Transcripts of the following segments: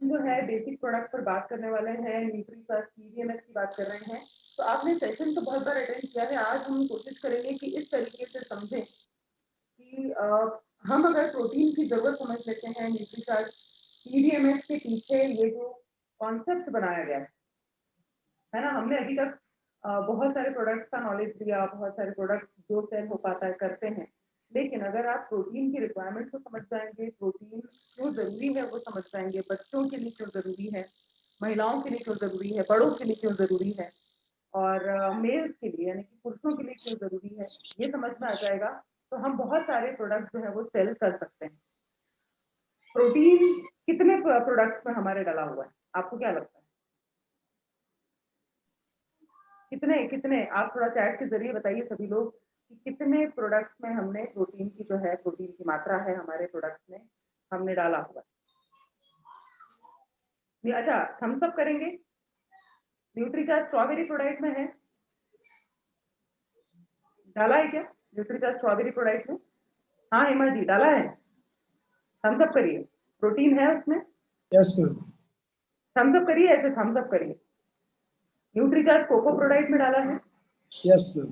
जो है basic product पर बात करने वाले हैं, न्यूट्रीसर्च CDMS की बात कर रहे हैं। तो आपने सेशन तो बहुत बार अटेंड किया है। आज हम कोशिश करेंगे कि इस तरीके से समझें कि हम अगर प्रोटीन की जरूरत समझ लेते हैं, न्यूट्रीसर्च CDMS के पीछे ये जो कॉन्सेप्ट बनाया गया है ना, हमने अभी तक बहुत सारे प्रोडक्ट्स का नॉलेज दिया, बहुत सारे प्रोडक्ट जो सेल हो पाता है करते हैं, लेकिन अगर आप प्रोटीन की रिक्वायरमेंट को समझ जाएंगे, प्रोटीन क्यों जरूरी है वो समझ जाएंगे, बच्चों के लिए क्यों जरूरी है, महिलाओं के लिए क्यों जरूरी है, बड़ों के लिए क्यों जरूरी है, और मेल्स के लिए यानी कि पुरुषों के लिए क्यों जरूरी है, ये समझ में आ जाएगा, तो हम बहुत सारे प्रोडक्ट जो है वो सेल कर सकते हैं। प्रोटीन कितने प्रोडक्ट्स में हमारे डाला हुआ है, आपको क्या लगता है? कितने कितने आप थोड़ा चैट के जरिए बताइए सभी लोग कि कितने प्रोडक्ट्स में हमने प्रोटीन की जो है, प्रोटीन की मात्रा है हमारे प्रोडक्ट्स में हमने डाला हुआ है। अच्छा, थम्स अप करेंगे। न्यूट्रीचार्ज स्ट्रॉबेरी प्रोडक्ट में है, डाला है क्या न्यूट्रीचार्ज स्ट्रॉबेरी प्रोडक्ट में? हाँ हेमा जी, डाला है, थम्स अप करिए। प्रोटीन है उसमें? Yes ma'am. थम्स अप करिए, ऐसे थम्स अप करिए। न्यूट्रीचार्ज कोको प्रोडक्ट में डाला है? Yes ma'am.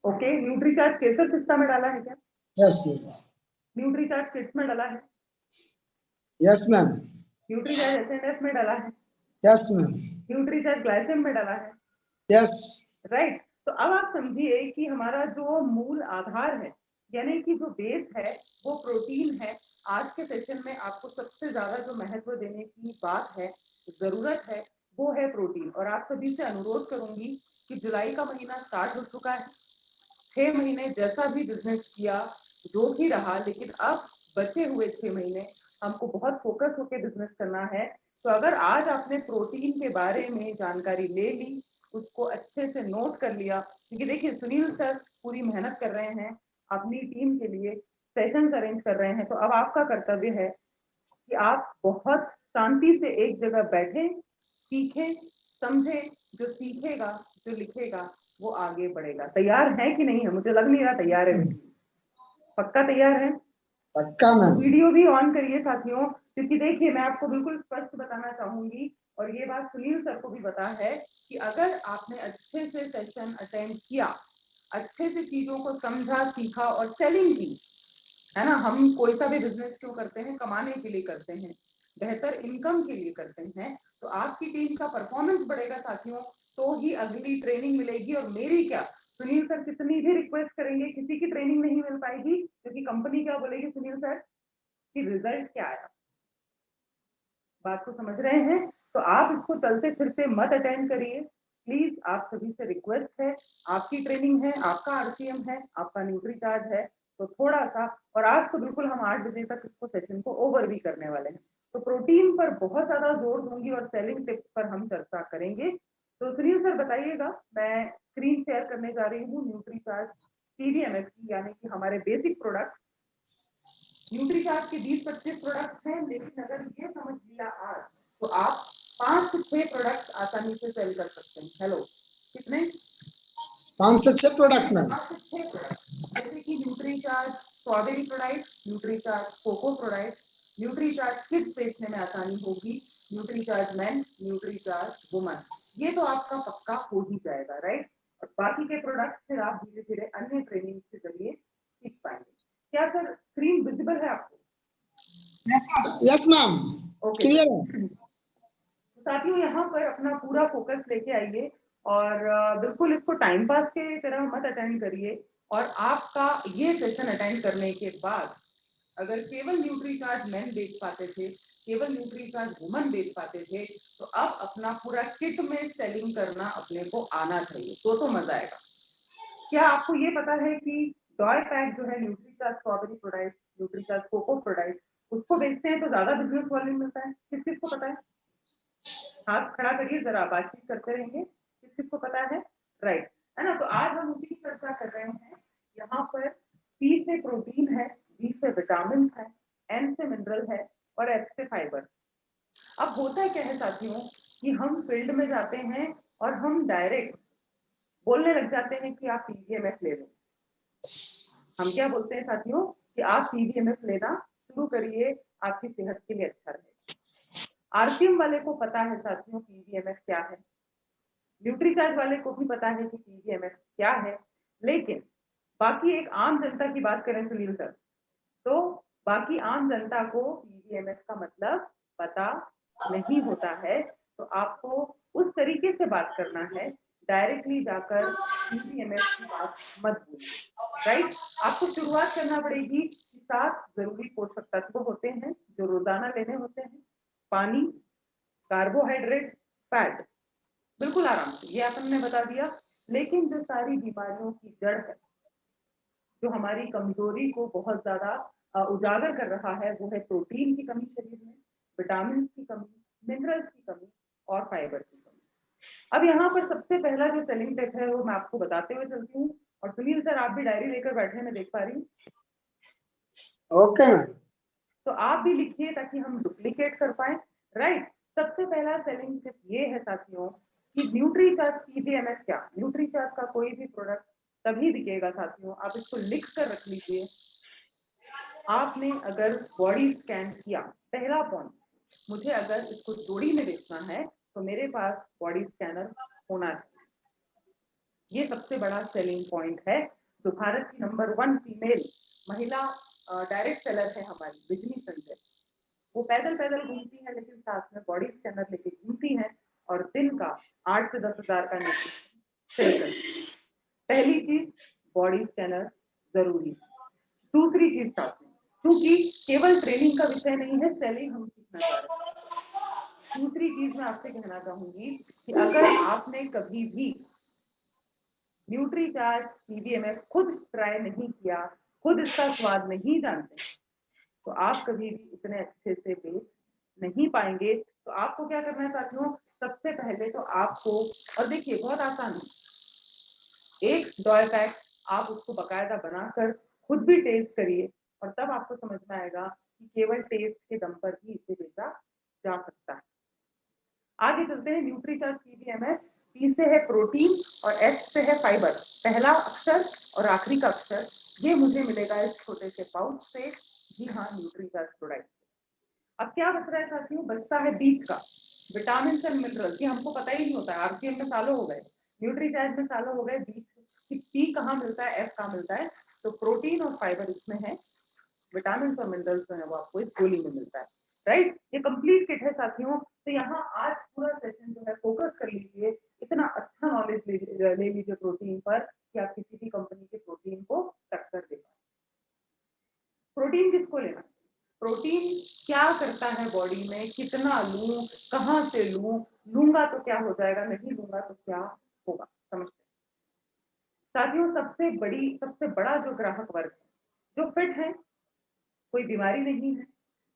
ओके, न्यूट्रीचार्ज केसर पिस्ता में डाला है क्या? Yes ma'am. न्यूट्रीचार्ज किड्स में डाला है? Yes ma'am. न्यूट्रीचार्ज SNF में डाला है? Yes ma'am. न्यूट्रीचार्ज ग्लाइसिन में डाला है? यस। राइट। तो अब आप समझिए कि हमारा जो मूल आधार है, यानी कि जो बेस है वो प्रोटीन है। आज के सेशन में आपको सबसे ज्यादा जो महत्व देने की बात है, जरूरत है, वो है प्रोटीन। और आप सभी से अनुरोध करूंगी कि जुलाई का महीना स्टार्ट हो चुका है, 6 महीने जैसा भी बिजनेस किया, जो भी रहा, लेकिन अब बचे हुए 6 महीने हमको बहुत फोकस होकर बिजनेस करना है। तो अगर आज आपने प्रोटीन के बारे में जानकारी ले ली, उसको अच्छे से नोट कर लिया, क्योंकि देखिए सुनील सर पूरी मेहनत कर रहे हैं अपनी टीम के लिए, सेशंस अरेंज कर रहे हैं, तो अब आपका कर्तव्य है कि आप बहुत शांति से एक जगह बैठे, सीखे, समझे। जो सीखेगा, जो लिखेगा, वो आगे बढ़ेगा। तैयार है कि नहीं है? मुझे लग नहीं रहा तैयार है। पक्का तैयार है? पक्का मैम। वीडियो भी ऑन करिए साथियों, क्योंकि देखिए मैं आपको बिल्कुल स्पष्ट बताना चाहूंगी, और ये बात सुनील सर को भी पता है कि अगर आपने अच्छे से सेशन अटेंड किया, अच्छे से चीजों को समझा, सीखा और सेलिंग की, है ना, हम कोई सा भी बिजनेस क्यों करते हैं? कमाने के लिए करते हैं, बेहतर इनकम के लिए करते हैं। तो आपकी टीम का परफॉर्मेंस बढ़ेगा साथियों, तो ही अगली ट्रेनिंग मिलेगी। और मेरी क्या, सुनील सर कितनी भी रिक्वेस्ट करेंगे, किसी की ट्रेनिंग नहीं मिल पाएगी, क्योंकि कंपनी क्या बोलेगी सुनील सर कि रिजल्ट क्या आया। बात को समझ रहे हैं? तो आप इसको चलते फिरते मत अटेंड करिए प्लीज, आप सभी से रिक्वेस्ट है। आपकी ट्रेनिंग है, आपका RCM है, आपका न्यूट्रीचार्ज है, तो थोड़ा सा, और आज तो बिल्कुल हम 8 बजे तक इसको सेशन को ओवर भी करने वाले हैं, तो प्रोटीन पर बहुत ज्यादा जोर दूंगी और सेलिंग टिप्स पर हम चर्चा करेंगे। तो सुनील सर बताइएगा, मैं स्क्रीन शेयर करने जा रही हूँ न्यूट्रीचार्ज CDMS की, यानी कि हमारे बेसिक प्रोडक्ट। न्यूट्रीचार्ज के 20-25 प्रोडक्ट हैं, लेकिन अगर ये समझ लिया आज, तो आप 5 से 6 प्रोडक्ट आसानी से सेल कर सकते हैं। हेलो, कितने? 5 से 6 प्रोडक्ट मैम। 5 से 6 प्रोडक्ट, जैसे कि Nutricharge strawberry product, Nutricharge cocoa product, Nutricharge kids बेचने में आसानी होगी, न्यूट्रीचार्ज मेन, न्यूट्रीचार्ज वुमन, ये तो आपका पक्का हो ही जाएगा, राइट। और बाकी के प्रोडक्ट फिर आप धीरे धीरे अन्य ट्रेनिंग के जरिए सीख पाएंगे। क्या सर स्क्रीन विजिबल है आपको? यस मैम, ओके क्लियर है। साथियों, यहाँ पर अपना पूरा फोकस लेके आइए, और बिल्कुल इसको टाइम पास के तरह मत अटेंड करिए। और आपका ये सेशन अटेंड करने के बाद अगर केवल न्यूट्रीचार्ज मेन देख पाते थे, केवल न्यूट्रीचार्ज वुमन देख पाते थे, तो अब अपना पूरा किट में सेलिंग करना अपने को आना चाहिए, तो मजा आएगा। क्या आपको ये पता है कि डॉय पैक जो है Nutricharge strawberry product, Nutricharge cocoa product, उसको बेचते हैं तो ज्यादा बिजनेस वॉल्यूम मिलता है? किस किस को पता है? हाथ खड़ा करिए, जरा बातचीत करते रहेंगे। किस किस को पता है? राइट, है ना। तो आज हम उसी की चर्चा कर रहे हैं। यहाँ पर C से प्रोटीन है, B से विटामिन है, N से मिनरल है, और F से फाइबर। अब होता क्या है साथियों कि हम फील्ड में जाते हैं और हम डायरेक्ट बोलने लग जाते हैं कि आप CDMS ले लो। हम क्या बोलते हैं साथियों कि आप CDMS लेना शुरू करिए, आपकी सेहत के लिए अच्छा रहेगा। आरसीएम वाले को पता है साथियों पीवीएमएस क्या है, न्यूट्रीचार्ज वाले को भी पता है कि पीवीएमएस क्या है, लेकिन बाकी एक आम जनता की बात करें सुनील सर, तो बाकी आम जनता को पीवीएमएस का मतलब पता नहीं होता है। तो आपको उस तरीके से बात करना है, डायरेक्टली जाकर पीवीएमएस की बात मत बोलिए, राइट। आपको शुरुआत करना पड़ेगी कि 7 जरूरी पोषक तत्व होते हैं जो रोजाना लेने होते हैं। पानी, कार्बोहाइड्रेट, फैट, बिल्कुल आराम से ये आपने बता दिया। लेकिन जो सारी बीमारियों की जड़ है, जो हमारी कमजोरी को बहुत ज्यादा उजागर कर रहा है, वो है प्रोटीन की कमी शरीर में, विटामिन की कमी, मिनरल्स की कमी और फाइबर की कमी। अब यहाँ पर सबसे पहला जो सेलिंग टिप है वो मैं आपको बताते हुए चलती हूँ, और सुनील सर आप भी डायरी लेकर बैठे हैं, मैं देख पा रही हूँ। Okay ma'am. तो आप भी लिखिए ताकि हम डुप्लीकेट कर पाए, राइट। सबसे पहला सेलिंग टिप ये है साथियों कि न्यूट्रीचार्ज पीवीएमएस क्या, न्यूट्रीचार्ज का कोई भी प्रोडक्ट तभी बिकेगा साथियों, आप इसको लिख कर रख लीजिए। आपने अगर बॉडी स्कैन किया, पहला पॉइंट, मुझे अगर इसको जोड़ी में देखना है तो मेरे पास बॉडी स्कैनर होना चाहिए। ये सबसे बड़ा सेलिंग पॉइंट है जो भारत की नंबर 1 फीमेल महिला डायरेक्ट सेलर है हमारी बिजली संजय। वो पैदल पैदल घूमती है लेकिन साथ में बॉडी स्कैनर लेके घूमती है और दिन का 8 से 10 हजार का सेल करती है। पहली चीज, बॉडी स्कैनर जरूरी है। दूसरी चीज साथ में, क्योंकि केवल ट्रेनिंग का विषय नहीं है, सेलिंग हम सीखना चाह रहे हैं। दूसरी चीज मैं आपसे कहना चाहूंगी कि अगर आपने कभी भी न्यूट्रीचार्ज पीवीएमएस खुद ट्राई नहीं किया, खुद इसका स्वाद नहीं जानते, तो आप कभी भी इतने अच्छे से बेच नहीं पाएंगे। तो आपको क्या करना है साथियों, सबसे पहले तो आपको, और देखिए बहुत आसान है, एक जॉय पैक आप उसको बकायदा बनाकर खुद भी टेस्ट करिए और तब आपको समझ में आएगा कि केवल टेस्ट के दम पर ही इसे बेचा जा सकता है। आगे चलते हैं, न्यूट्रीचार्ज पीवीएमएस, पी से है प्रोटीन और एस से है फाइबर। पहला अक्षर और आखिरी का अक्षर ये मुझे मिलेगा इस छोटे से पाउच से, जी हाँ, न्यूट्रीचार्ज प्रोडक्ट। अब क्या बच रहा है साथियों, बचता है बीच का, विटामिन एंड मिनरल। ये हमको पता ही नहीं होता है, आरसीएम में सालों हो गए, न्यूट्रीचार्ज में सालों हो गए, बीच की पी कहाँ मिलता है, एफ कहाँ मिलता है। तो प्रोटीन और फाइबर इसमें है, विटामिन और मिनरल्स जो है वो आपको इस गोली में मिलता है, राइट। ये कंप्लीट किट है साथियों। तो यहाँ आज पूरा सेशन जो है फोकस कर लीजिए, इतना अच्छा नॉलेज ले लीजिए प्रोटीन पर कि आप किसी भी कंपनी के प्रोटीन को टक्कर दे पाए। प्रोटीन किसको लेना, प्रोटीन क्या करता है बॉडी में, कितना लूं, कहाँ से लूं, लूंगा तो क्या हो जाएगा, नहीं लूंगा तो क्या होगा, समझते हैं साथियों। सबसे बड़ा जो ग्राहक वर्ग है, जो फिट है, कोई बीमारी नहीं है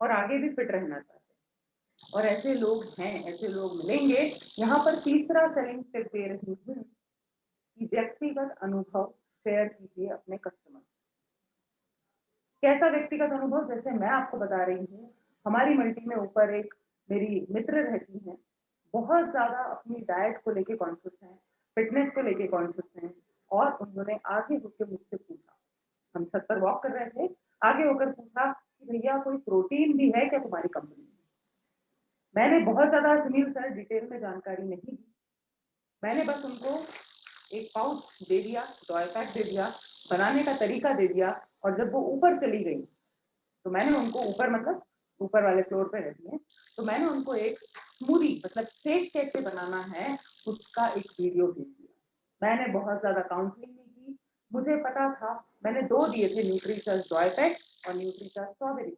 और आगे भी फिट रहना चाहते हैं, और ऐसे लोग हैं, ऐसे लोग मिलेंगे। यहाँ पर तीसरा सेलिंग टिप दे रही हूँ कि व्यक्तिगत अनुभव शेयर कीजिए अपने कस्टमर। कैसा व्यक्तिगत अनुभव, जैसे मैं आपको बता रही हूँ, हमारी मल्टी में ऊपर एक मेरी मित्र रहती हैं, बहुत ज्यादा अपनी डाइट को लेके कॉन्शियस हैं, फिटनेस को लेके कॉन्शियस हैं, और उन्होंने आगे होकर मुझसे पूछा, हम छत पर वॉक कर रहे थे, आगे होकर पूछा कि भैया कोई प्रोटीन भी है क्या तुम्हारी कंपनी में। मैंने बहुत ज्यादा सुनील सर डिटेल में जानकारी नहीं दी, मैंने बस उनको एक पाउच दे दिया, जॉय पैक दे दिया, बनाने का तरीका दे दिया, और जब वो ऊपर चली गई तो मैंने उनको ऊपर, मतलब ऊपर वाले फ्लोर पे रहती है, तो मैंने उनको एक स्मूदी, मतलब शेक कैसे बनाना है उसका एक वीडियो भेज दिया। मैंने बहुत ज्यादा काउंसलिंग नहीं की, मुझे पता था, मैंने 2 दिए थे, न्यूट्रीचार्ज जॉय पैक और न्यूट्रीचार्ज स्ट्रॉबेरी,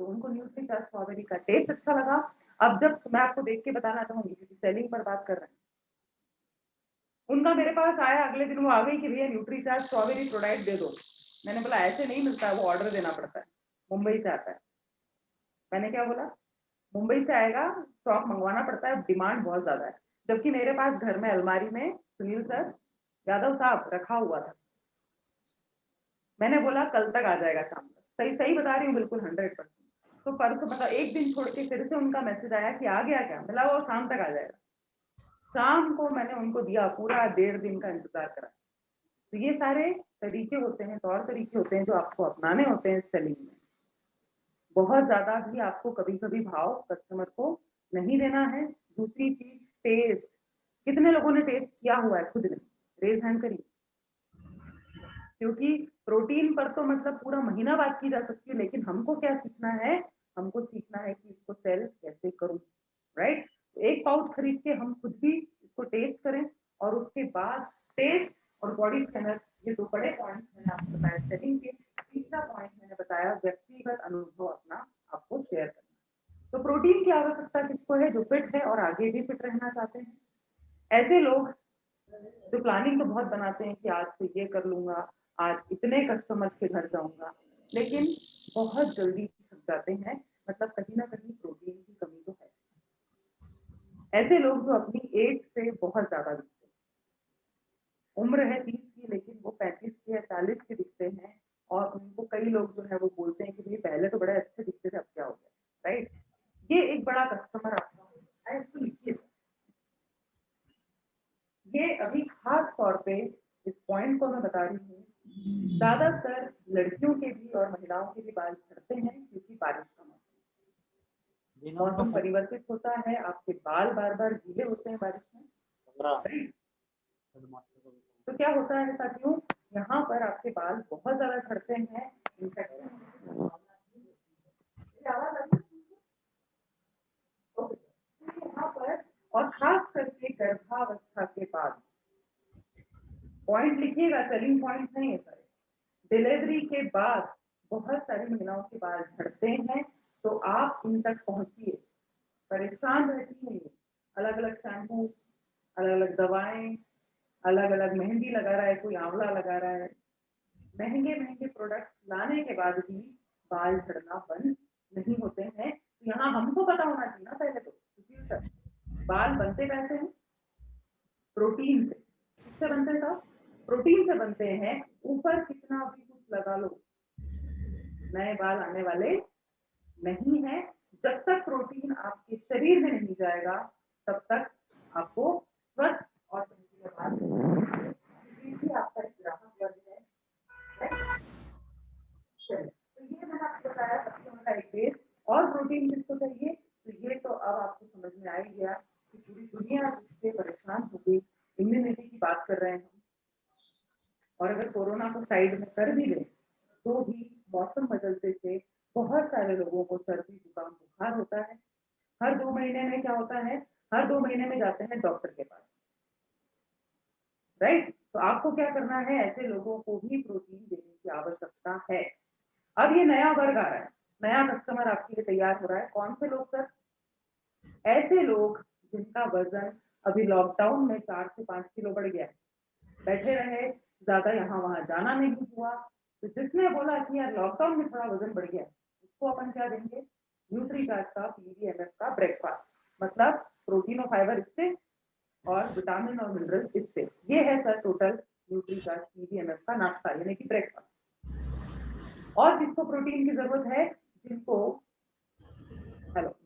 तो उनको न्यूट्रीचार्ज स्ट्रॉबेरी का टेस्ट अच्छा लगा। अब जब मैं आपको देख के बताना चाहूंगी क्योंकि सेलिंग पर बात कर रहे हैं, उनका मेरे पास आया, अगले दिन वो आ गई कि भैया न्यूट्रीचार्ज स्ट्रॉबेरी प्रोडक्ट दे दो। मैंने बोला ऐसे नहीं मिलता है, वो ऑर्डर देना पड़ता है, मुंबई से आता है। मैंने क्या बोला, मुंबई से आएगा, स्टॉक मंगवाना पड़ता है, डिमांड बहुत ज्यादा है, जबकि मेरे पास घर में अलमारी में सुनील सर, यादव साहब रखा हुआ था। मैंने बोला कल तक आ जाएगा शाम तक, सही सही बता रही हूँ, बिल्कुल 100%। तो परसों, मतलब एक दिन छोड़ के फिर से उनका मैसेज आया कि आ गया क्या, मिला वो शाम तक आ जाएगा। शाम को मैंने उनको दिया, पूरा 1.5 दिन का इंतजार करा। तो ये सारे तरीके होते हैं, तौर तरीके होते हैं जो आपको अपनाने होते हैं सेलिंग में। बहुत ज़्यादा भी आपको कभी-कभी भाव कस्टमर को नहीं देना है। दूसरी चीज़ टेस्ट, कितने लोगों ने टेस्ट किया हुआ है खुद ने? रेज़ हैंड करिए। क्योंकि प्रोटीन पर तो मतलब पूरा महीना बात की जा सकती है, लेकिन हमको क्या सीखना है? हमको सीखना है कि इसको सेल कैसे करूँ, राइट? एक पाउच खरीद के हम खुद भी इसको टेस्ट करें और उसके बाद टेस्ट और बॉडी स्कैनर, ये 2 बड़े पॉइंट्स मैंने आपको बताया सेटिंग के। तीसरा पॉइंट मैंने बताया व्यक्तिगत अनुभव अपना आपको शेयर करना। तो प्रोटीन की आवश्यकता किसको है? जो फिट है और आगे भी फिट रहना चाहते हैं। ऐसे लोग जो प्लानिंग तो बहुत बनाते हैं कि आज से ये कर लूँगा, आज इतने कस्टमर्स के घर जाऊँगा, लेकिन बहुत जल्दी थक जाते हैं, मतलब कहीं न कहीं प्रोटीन की कमी तो है। ऐसे लोग जो अपनी एज से बहुत ज़्यादा दिखते हैं, उम्र है 30 की लेकिन वो 35 के या 40 के दिखते हैं और उनको कई लोग जो है वो बोलते हैं कि भई पहले तो बड़े अच्छे दिखते थे, अब क्या हो गया, राइट? ये एक बड़ा कस्टमर आपका होता है, इसको लिखिए। ये अभी खास तौर पे इस पॉइंट को मैं बता रही हूँ, ज़्यादातर लड़कियों के भी और महिलाओं के भी बाल झड़ते हैं क्योंकि बारिश का मौसम परिवर्तित होता है, आपके बाल बार-बार गीले होते हैं बारिश में, राइट? तो क्या होता है साथियों, यहाँ पर आपके बाल बहुत ज़्यादा झड़ते हैं, इन्फेक्शन आवाज़ आ रही है? ओके, तो यहाँ पर और खास करके गर्भावस्था के बाद पॉइंट लिखिएगा, सेलिंग पॉइंट नहीं है सर। डिलीवरी के बाद बहुत सारी महिलाओं के बाल झड़ते हैं, तो आप इन तक पहुँचिए। परेशान रहती हैं ये, अलग-अलग शैम्पू, अलग-अलग दवाएँ, अलग-अलग मेहंदी लगा रहा है, कोई आंवला लगा रहा है। महँगे-महँगे प्रोडक्ट्स लाने के बाद भी बाल झड़ना बंद नहीं होते हैं। तो यहाँ हमको पता होना चाहिए ना पहले तो, सुशील सर, बाल बनते कैसे हैं? प्रोटीन से। किससे बनते हैं साहब? प्रोटीन से बनते हैं, ऊपर कितना भी कुछ लगा लो, नए बाल आने वाले नहीं है। जब तक प्रोटीन आपके शरीर में नहीं जाएगा, तब तक आपको स्वस्थ और चमकीले बाल भी आपका एक ग्राहक वर्ग है, राइट? चलिए, तो ये मैंने आपको बताया कस्टमर का एक बेस और प्रोटीन किसको चाहिए? तो ये तो अब आपको समझ में आ ही गया कि पूरी दुनिया इससे परेशान हो गई। इम्यूनिटी की बात कर रहे हैं हम और अगर कोरोना को साइड में कर भी दें, तो भी मौसम बदलते से बहुत सारे लोगों को सर्दी, जुकाम, बुखार होता है। हर 2 महीने में क्या होता है? हर 2 महीने में जाते हैं डॉक्टर के पास, राइट? तो आपको क्या करना है? ऐसे लोगों को भी प्रोटीन देने की आवश्यकता है। अब ये नया वर्ग आ रहा है, नया कस्टमर आपके लिए तैयार हो रहा है। कौन से लोग सर? ऐसे लोग जिनका वजन अभी लॉकडाउन में 4 से 5 किलो बढ़ गया है, बैठे रहे, ज़्यादा यहाँ-वहाँ जाना नहीं हुआ, तो जिसने बोला कि यार लॉकडाउन में थोड़ा वज़न बढ़ गया है, उसको अपन क्या देंगे? न्यूट्रीचार्ज का पीवीएमएफ का ब्रेकफास्ट, मतलब प्रोटीन और फाइबर इससे और विटामिन और मिनरल्स इससे। ये है सर टोटल न्यूट्रीचार्ज पीवीएमएफ का नाश्ता यानी कि ब्रेकफास्ट। और जिसको प्रोटीन की ज़रूरत है,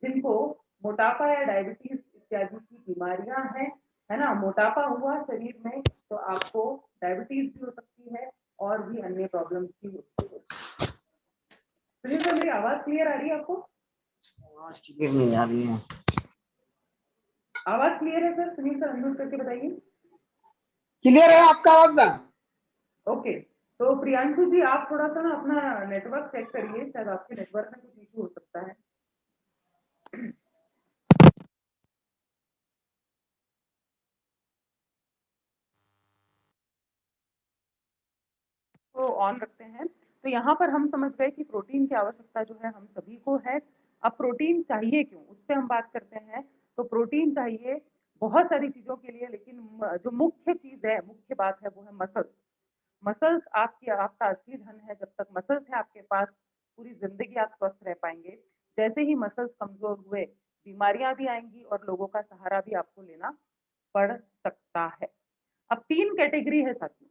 जिनको मोटापा या डायबिटीज़ इत्यादि की बीमारियाँ हैं, है ना? मोटापा हुआ शरीर में तो आपको डायबिटीज़ भी हो सकती है और भी अन्य प्रॉब्लम्स भी हो सकती है। सुनील सर, मेरी आवाज़ क्लियर आ रही है आपको? आवाज क्लियर नहीं आ रही है। आवाज़ क्लियर है सर? सुनील सर अनम्यूट करके बताइए। क्लियर है आपका आवाज ना? ओके, तो प्रियांशु जी आप थोड़ा-सा ना अपना नेटवर्क चेक करिए, शायद आपके नेटवर्क में कुछ इश्यू हो सकता है। को ऑन रखते हैं। तो यहाँ पर हम समझ गए कि प्रोटीन की आवश्यकता जो है हम सभी को है। अब प्रोटीन चाहिए क्यों? उससे हम बात करते हैं। तो प्रोटीन चाहिए बहुत सारी चीज़ों के लिए, लेकिन जो मुख्य चीज़ है, मुख्य बात है वो है मसल्स। मसल्स आपका असली धन है। जब तक मसल्स है आपके पास, पूरी ज़िंदगी आप स्वस्थ रह पाएँगे। जैसे ही मसल्स कमज़ोर हुए, बीमारियाँ भी आएँगी और लोगों का सहारा भी आपको लेना पड़ सकता है। अब 3 कैटेगरी है साथियों।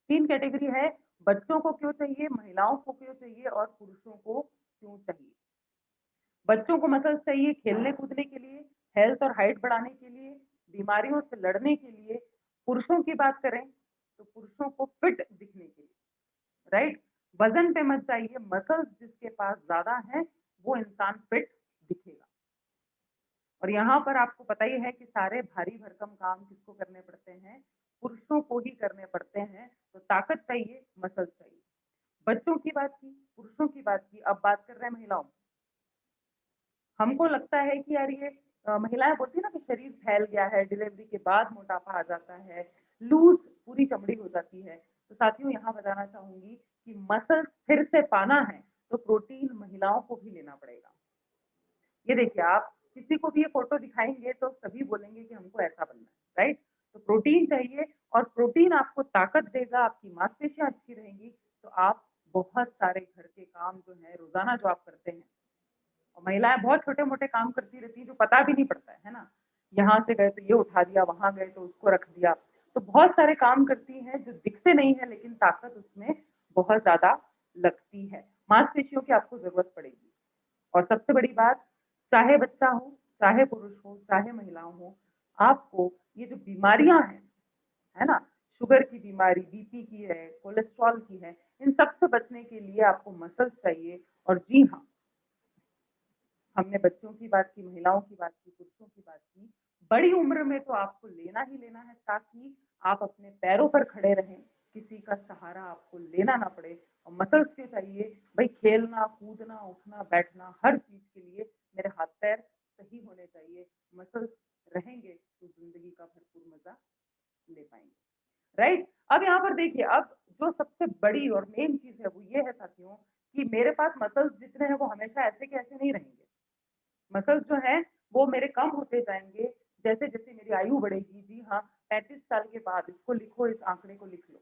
3 कैटेगरी है, बच्चों को क्यों चाहिए, महिलाओं को क्यों चाहिए और पुरुषों को क्यों चाहिए। बच्चों को मसल्स चाहिए खेलने-कूदने के लिए, हेल्थ और हाइट बढ़ाने के लिए, बीमारियों से लड़ने के लिए। पुरुषों की बात करें, तो पुरुषों को फिट दिखने के लिए, राइट? वज़न पे मत जाइए, मसल्स जिसके पास ज़्यादा हैं, वो इंसान फिट दिखेगा। और यहाँ पर आपको पता ही है कि सारे भारी भरकम काम किसको करने पड़ते हैं? पुरुषों को ही करने पड़ते हैं। तो ताकत चाहिए, मसल्स चाहिए। बच्चों की बात की, पुरुषों की बात की, अब बात कर रहे हैं महिलाओं की। हमको लगता है कि यार ये महिलाएं बोलती है ना कि शरीर फैल गया है, डिलीवरी के बाद मोटापा आ जाता है, लूज पूरी चमड़ी हो जाती है। तो साथियों यहाँ बताना चाहूंगी कि मसल्स फिर से पाना है तो प्रोटीन महिलाओं को भी लेना पड़ेगा। ये देखिए, आप किसी को भी ये फोटो दिखाएंगे तो सभी बोलेंगे कि हमको ऐसा बनना है, राइट? तो प्रोटीन चाहिए और प्रोटीन आपको ताकत देगा, आपकी मांसपेशियां अच्छी रहेंगी, तो आप बहुत सारे घर के काम जो है रोजाना जो आप करते हैं, और महिलाएं बहुत छोटे-मोटे काम करती रहती हैं जो पता भी नहीं पड़ता है ना? यहाँ से गए तो ये उठा दिया, वहाँ गए तो उसको रख दिया। तो बहुत सारे काम करती हैं जो दिखते नहीं है लेकिन ताकत उसमें बहुत ज़्यादा लगती है। मांसपेशियों की आपको ज़रूरत पड़ेगी। और सबसे बड़ी बात, चाहे बच्चा हो, चाहे पुरुष हो, चाहे महिला हो, आपको ये जो बीमारियाँ हैं, है ना? शुगर की बीमारी, बीपी की है, कोलेस्ट्रॉल की है, इन सब से बचने के लिए आपको मसल्स चाहिए। और जी हाँ, हमने बच्चों की बात की, महिलाओं की बात की, पुरुषों की बात की। बड़ी उम्र में तो आपको लेना ही लेना है ताकि आप अपने पैरों पर खड़े रहें, किसी का सहारा आपको लेना ना पड़े। और मसल्स क्यों चाहिए? भाई खेलना, कूदना, उठना, बैठना, हर चीज़ के लिए मेरे हाथ-पैर सही होने चाहिए। मसल्स रहेंगे तो ज़िंदगी का भरपूर मज़ा ले पाएँगे। राइट? अब यहाँ पर देखिए, अब जो सबसे बड़ी और मेन चीज़ है वो ये है साथियों कि मेरे पास मसल्स जितने हैं वो हमेशा ऐसे के ऐसे नहीं रहेंगे। मसल्स जो हैं वो मेरे कम होते जाएँगे जैसे-जैसे मेरी आयु बढ़ेगी। जी हाँ, 35 साल के बाद इसको लिखो, इस आंकड़े को लिख लो।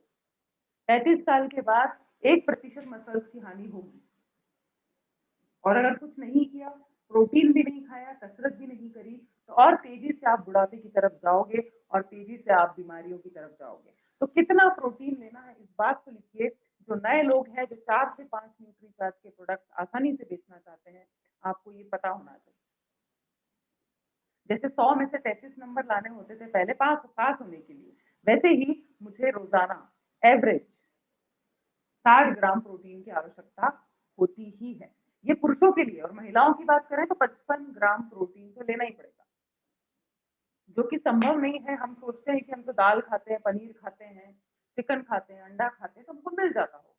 35 साल के बाद 1% मसल्स की हानि होगी। और अगर कुछ नहीं किया, प्रोटीन भी नहीं खाया, कसरत भी नहीं करी, तो और तेज़ी से आप बुढ़ापे की तरफ जाओगे और तेज़ी से आप बीमारियों की तरफ जाओगे। तो कितना प्रोटीन लेना है इस बात को लिखिए। जो नए लोग हैं जो 4 से 5 न्यूट्रीचार्ज के प्रोडक्ट आसानी से बेचना चाहते हैं, आपको ये पता होना चाहिए। जैसे 100 में से 33 नंबर लाने होते थे पहले पास होने के लिए, वैसे ही मुझे रोज़ाना एवरेज 60 ग्राम प्रोटीन की आवश्यकता होती ही है। ये पुरुषों के लिए। और महिलाओं की बात करें तो 55 ग्राम प्रोटीन तो लेना ही पड़ेगा, जो कि संभव नहीं है। हम सोचते हैं कि हम तो दाल खाते हैं, पनीर खाते हैं, चिकन खाते हैं, अंडा खाते हैं तो हमको मिल जाता होगा।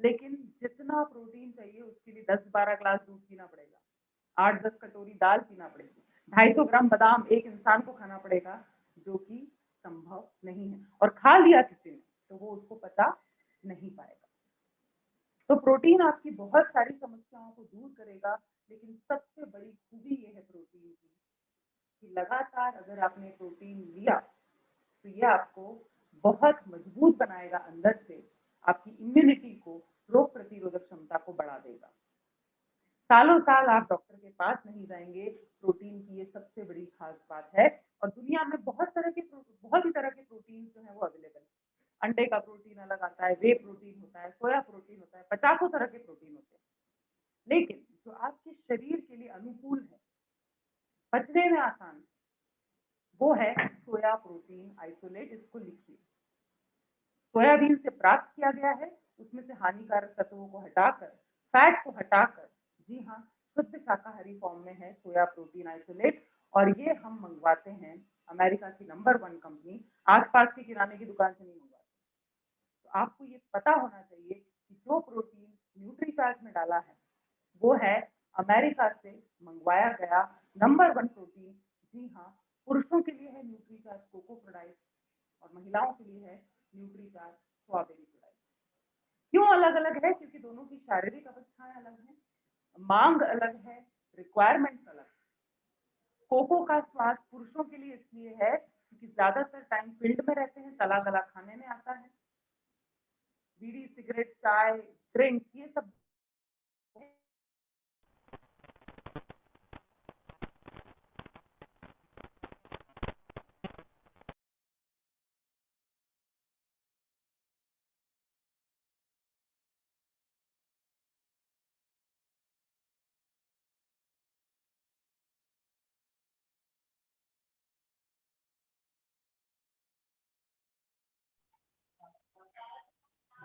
लेकिन जितना प्रोटीन चाहिए उसके लिए 10-12 ग्लास दूध पीना पड़ेगा, 8-10 कटोरी दाल पीना पड़ेगी, 250 ग्राम बादाम एक इंसान को खाना पड़ेगा, जो कि संभव नहीं है। और खा लिया किसी ने तो वो उसको पता नहीं पाएगा। तो प्रोटीन आपकी बहुत सारी समस्याओं को दूर करेगा। लेकिन सबसे बड़ी खूबी ये है प्रोटीन की कि लगातार अगर आपने प्रोटीन लिया तो ये आपको बहुत मजबूत बनाएगा अंदर से, आपकी इम्यूनिटी को, रोग प्रतिरोधक क्षमता को बढ़ा देगा। सालों साल आप डॉक्टर के पास नहीं जाएंगे। प्रोटीन की ये सबसे बड़ी खास बात है। और दुनिया में बहुत ही तरह के प्रोटीन जो है वो अवेलेबल है। अंडे का प्रोटीन अलग आता है, वे प्रोटीन होता है, सोया प्रोटीन होता है, पचासों तरह के प्रोटीन होते हैं। लेकिन जो आपके शरीर के लिए अनुकूल है, पचने में आसान है, वो है सोया प्रोटीन आइसोलेट। इसको लिखिए। सोयाबीन से प्राप्त किया गया है, उसमें से हानिकारक तत्वों को हटाकर, फैट को हटाकर, जी हाँ, शुद्ध शाकाहारी फॉर्म में है सोया प्रोटीन आइसोलेट। और ये हम मंगवाते हैं अमेरिका की नंबर 1 कंपनी, आसपास की किराने की दुकान से नहीं मंगवाते। तो आपको ये पता होना चाहिए कि जो प्रोटीन न्यूट्रीचार्ज में डाला है वो है अमेरिका से मंगवाया गया नंबर 1 प्रोटीन। जी हाँ, पुरुषों के लिए है न्यूट्रीचार्ज कोको प्रोडाइट और महिलाओं के लिए है न्यूट्रीचार्ज स्ट्रॉबेरी प्रोडाइट। क्यों अलग अलग है? क्योंकि दोनों की शारीरिक अवस्थाएं अलग हैं, मांग अलग है, रिक्वायरमेंट्स अलग है। कोको का स्वाद पुरुषों के लिए इसलिए है क्योंकि ज्यादातर टाइम फील्ड में रहते हैं, तला गला खाने में आता है। बीड़ी, सिगरेट, चाय, ड्रिंक, ये सब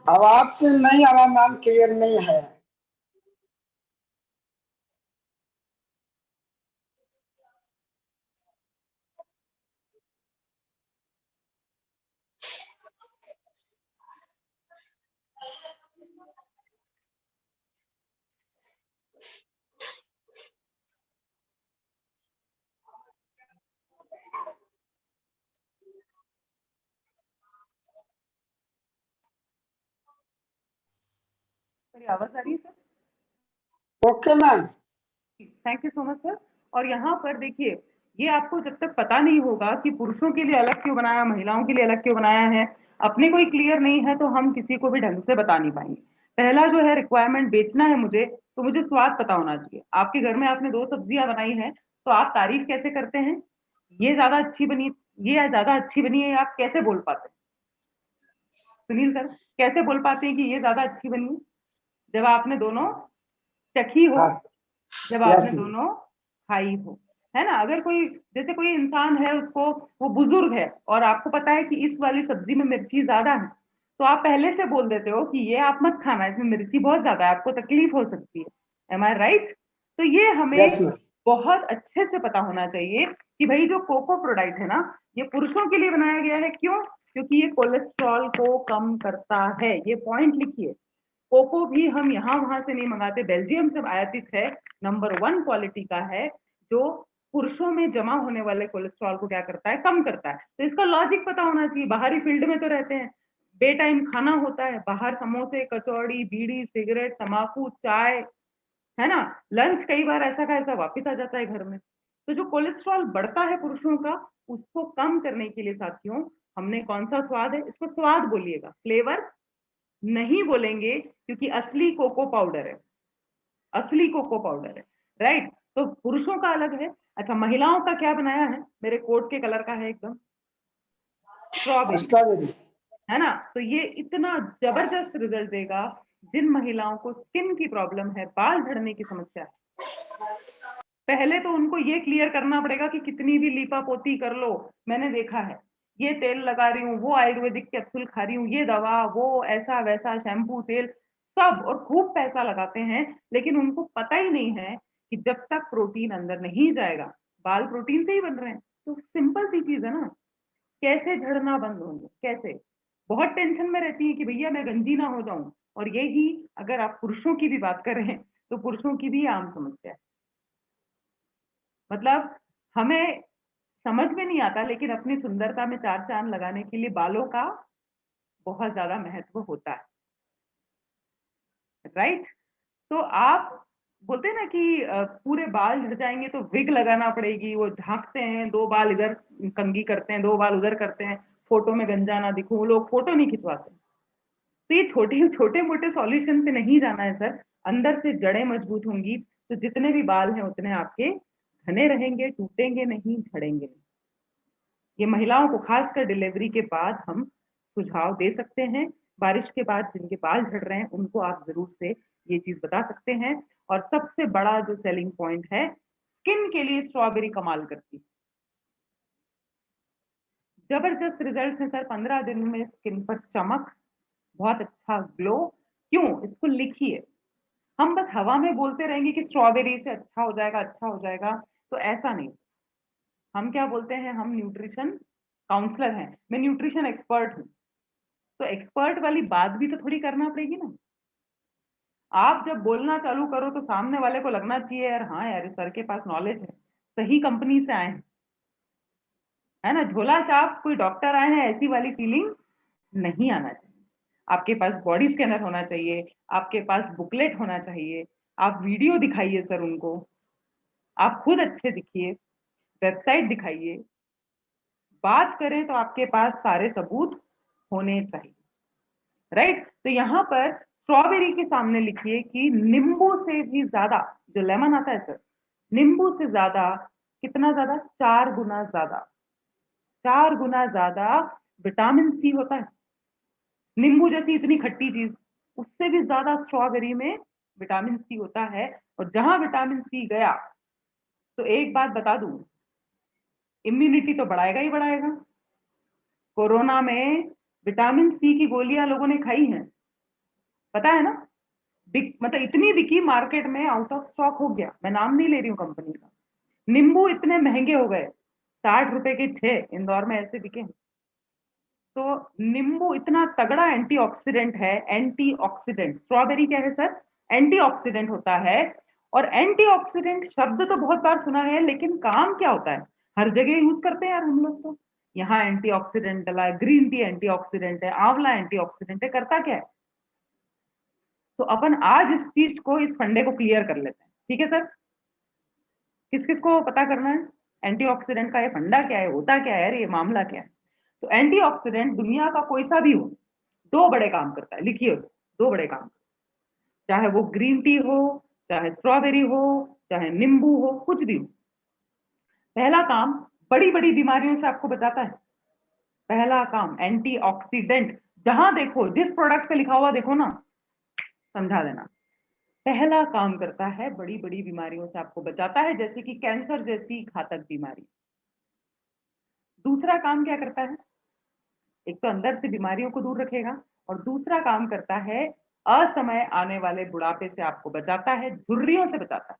आवाज से नहीं, आवाज मैम क्लियर नहीं है। मेरी आवाज आ रही है sir? Okay ma'am. Thank you so much sir. और यहाँ पर देखिए, ये आपको जब तक पता नहीं होगा कि पुरुषों के लिए अलग क्यों बनाया, महिलाओं के लिए अलग क्यों बनाया है, अपने कोई क्लियर नहीं है, तो हम किसी को भी ढंग से बता नहीं पाएंगे। पहला जो है रिक्वायरमेंट, बेचना है मुझे, तो मुझे स्वाद पता होना चाहिए। आपके घर में आपने 2 सब्जियां बनाई हैं, तो आप तारीफ कैसे करते हैं? ये ज्यादा अच्छी बनी, ये ज्यादा अच्छी बनी है, आप कैसे बोल पाते हैं? सुनील सर, कैसे बोल पाते हैं कि ये ज्यादा अच्छी बनी है? जब आपने दोनों चखी हो, हाँ। जब यस आपने मैम। दोनों खाई हो, है ना? अगर कोई, जैसे कोई इंसान है, उसको, वो बुजुर्ग है और आपको पता है कि इस वाली सब्जी में मिर्ची ज्यादा है, तो आप पहले से बोल देते हो कि ये आप मत खाना, इसमें मिर्ची बहुत ज्यादा है, आपको तकलीफ हो सकती है। एम आई राइट? तो ये यस हमें मैम। बहुत अच्छे से पता होना चाहिए कि भाई जो कोको प्रोडक्ट है ना, ये पुरुषों के लिए बनाया गया है। क्यों? क्योंकि ये कोलेस्ट्रॉल को कम करता है। ये पॉइंट लिखिए। कोको भी हम यहाँ वहां से नहीं मंगाते, बेल्जियम से आयातित है, नंबर 1 क्वालिटी का है, जो पुरुषों में जमा होने वाले कोलेस्ट्रॉल को क्या करता है? कम करता है। तो इसका लॉजिक पता होना चाहिए। बाहरी फील्ड में तो रहते हैं, बे टाइम खाना होता है, बाहर समोसे, कचौड़ी, बीड़ी, सिगरेट, तंबाकू, चाय, है ना? लंच कई बार ऐसा का ऐसा वापिस आ जाता है घर में। तो जो कोलेस्ट्रॉल बढ़ता है पुरुषों का, उसको कम करने के लिए साथियों, हमने कौन सा स्वाद है, इसको स्वाद बोलिएगा, फ्लेवर नहीं बोलेंगे, क्योंकि असली कोको पाउडर है, असली कोको पाउडर है। राइट? तो पुरुषों का अलग है। अच्छा, महिलाओं का क्या बनाया है? मेरे कोट के कलर का है एकदम, स्ट्रॉबेरी, स्ट्रॉबेरी। है ना? तो ये इतना जबरदस्त रिजल्ट देगा। जिन महिलाओं को स्किन की प्रॉब्लम है, बाल झड़ने की समस्या है, पहले तो उनको ये क्लियर करना पड़ेगा कि कितनी भी लीपा पोती कर लो, मैंने देखा है, ये तेल लगा रही हूँ, वो आयुर्वेदिक कैप्सूल खा रही हूँ, ये दवा, वो ऐसा वैसा शैम्पू, तेल, सब, और खूब पैसा लगाते हैं, लेकिन उनको पता ही नहीं है कि जब तक प्रोटीन अंदर नहीं जाएगा, बाल प्रोटीन से ही बन रहे हैं। तो सिंपल सी चीज है ना, कैसे झड़ना बंद होंगे, कैसे? बहुत टेंशन में रहती है कि भैया मैं गंजी ना हो जाऊं। और यही, अगर आप पुरुषों की भी बात करें, तो पुरुषों की भी आम समस्या है। मतलब हमें समझ में नहीं आता, लेकिन अपनी सुंदरता में 4 चांद लगाने के लिए बालों का बहुत ज्यादा महत्व होता है। राइट? तो आप बोलते हैं ना कि पूरे बाल झड़ जाएंगे तो विग लगाना पड़ेगी, वो झांकते हैं, 2 बाल इधर कंघी करते हैं, 2 बाल उधर करते हैं, फोटो में गंजा ना दिखो, वो लोग फोटो नहीं खिंचवाते। तो ये छोटे छोटे मोटे सॉल्यूशन पे नहीं जाना है सर। अंदर से जड़ें मजबूत होंगी, तो जितने भी बाल हैं उतने आपके घने रहेंगे, टूटेंगे नहीं, झड़ेंगे नहीं। ये महिलाओं को खासकर डिलीवरी के बाद हम सुझाव दे सकते हैं। बारिश के बाद जिनके बाल झड़ रहे हैं, उनको आप जरूर से ये चीज बता सकते हैं। और सबसे बड़ा जो सेलिंग पॉइंट है, स्किन के लिए स्ट्रॉबेरी कमाल करती है। जबरदस्त रिजल्ट है सर, 15 दिन में स्किन पर चमक, बहुत अच्छा ग्लो। क्यों? इसको लिखिए। हम बस हवा में बोलते रहेंगे कि स्ट्रॉबेरी से अच्छा हो जाएगा, अच्छा हो जाएगा, तो ऐसा नहीं। हम क्या बोलते हैं? हम न्यूट्रिशन काउंसलर हैं, मैं न्यूट्रिशन एक्सपर्ट हूँ। तो एक्सपर्ट वाली बात भी तो थोड़ी करना पड़ेगी ना। आप जब बोलना चालू करो तो सामने वाले को लगना चाहिए, यार हाँ यार, इस सर के पास नॉलेज है, सही कंपनी से आए हैं, है ना? झोला छाप कोई डॉक्टर आए हैं, ऐसी वाली फीलिंग नहीं आना चाहिए। आपके पास बॉडी स्कैनर होना चाहिए, आपके पास बुकलेट होना चाहिए, आप वीडियो दिखाइए सर उनको, आप खुद अच्छे दिखिए, वेबसाइट दिखाइए, बात करें तो आपके पास सारे सबूत होने चाहिए। राइट? तो यहाँ पर स्ट्रॉबेरी के सामने लिखिए कि नींबू से भी ज्यादा, जो लेमन आता है सर, नींबू से ज्यादा, कितना ज्यादा? 4 गुना ज्यादा, 4 गुना ज्यादा विटामिन सी होता है। नींबू जैसी इतनी खट्टी चीज, उससे भी ज्यादा स्ट्रॉबेरी में विटामिन सी होता है। और जहां विटामिन सी गया, तो एक बात बता दूं, इम्यूनिटी तो बढ़ाएगा ही बढ़ाएगा। कोरोना में विटामिन सी की गोलियां लोगों ने खाई हैं, पता है ना? मतलब इतनी बिकी मार्केट में, आउट ऑफ स्टॉक हो गया। मैं नाम नहीं ले रही हूँ कंपनी का। नींबू इतने महंगे हो गए, 60 रुपए के 6 इंदौर में ऐसे बिके हैं। तो नींबू इतना तगड़ा एंटीऑक्सीडेंट है। एंटीऑक्सीडेंट, स्ट्रॉबेरी क्या है सर? एंटीऑक्सीडेंट होता है। और एंटीऑक्सीडेंट शब्द तो बहुत बार सुना है, लेकिन काम क्या होता है? हर जगह यूज करते हैं यार हम लोग तो। यहाँ एंटीऑक्सीडेंट डला है, ग्रीन टी एंटीऑक्सीडेंट है, आंवला एंटीऑक्सीडेंट है, करता क्या है? तो अपन आज इस चीज को, इस फंडे को क्लियर कर लेते हैं, ठीक है सर? किस किस को पता करना है एंटीऑक्सीडेंट का ये फंडा क्या है, होता क्या है यार, ये मामला क्या है? तो एंटीऑक्सीडेंट दुनिया का कोई सा भी हो, दो बड़े काम करता है, लिखिए दो बड़े काम। चाहे वो ग्रीन टी हो, चाहे स्ट्रॉबेरी हो, चाहे नींबू हो, कुछ भी हो। पहला काम, बड़ी बड़ी बीमारियों से आपको बचाता है। पहला काम एंटीऑक्सीडेंट, जहां देखो जिस प्रोडक्ट पे लिखा हुआ देखो ना, समझा देना। पहला काम करता है बड़ी बड़ी बीमारियों से आपको बचाता है, जैसे कि कैंसर जैसी घातक बीमारी। दूसरा काम क्या करता है? एक तो अंदर से बीमारियों को दूर रखेगा, और दूसरा काम करता है असमय आने वाले बुढ़ापे से आपको बचाता है, झुर्रियों से बचाता है,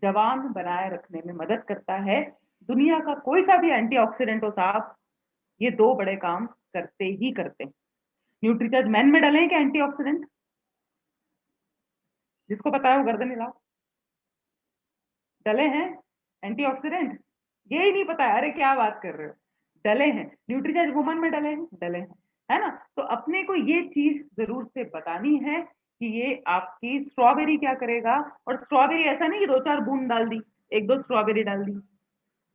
जवान बनाए रखने में मदद करता है। दुनिया का कोई सा भी एंटीऑक्सीडेंट हो साहब, ये दो बड़े काम करते ही करते हैं। न्यूट्रीचार्ज मैन में डले हैं क्या एंटीऑक्सीडेंट? जिसको पता है वो गर्दन हिलाओ। डले हैं एंटीऑक्सीडेंट? यही नहीं पता है, अरे क्या बात कर रहे हो? डले हैं। न्यूट्रीचार्ज वुमन में डले हैं, डले हैं, है ना? तो अपने को ये चीज जरूर से बतानी है कि ये आपकी स्ट्रॉबेरी क्या करेगा। और स्ट्रॉबेरी ऐसा नहीं कि दो चार बूंद डाल दी, एक दो स्ट्रॉबेरी डाल दी।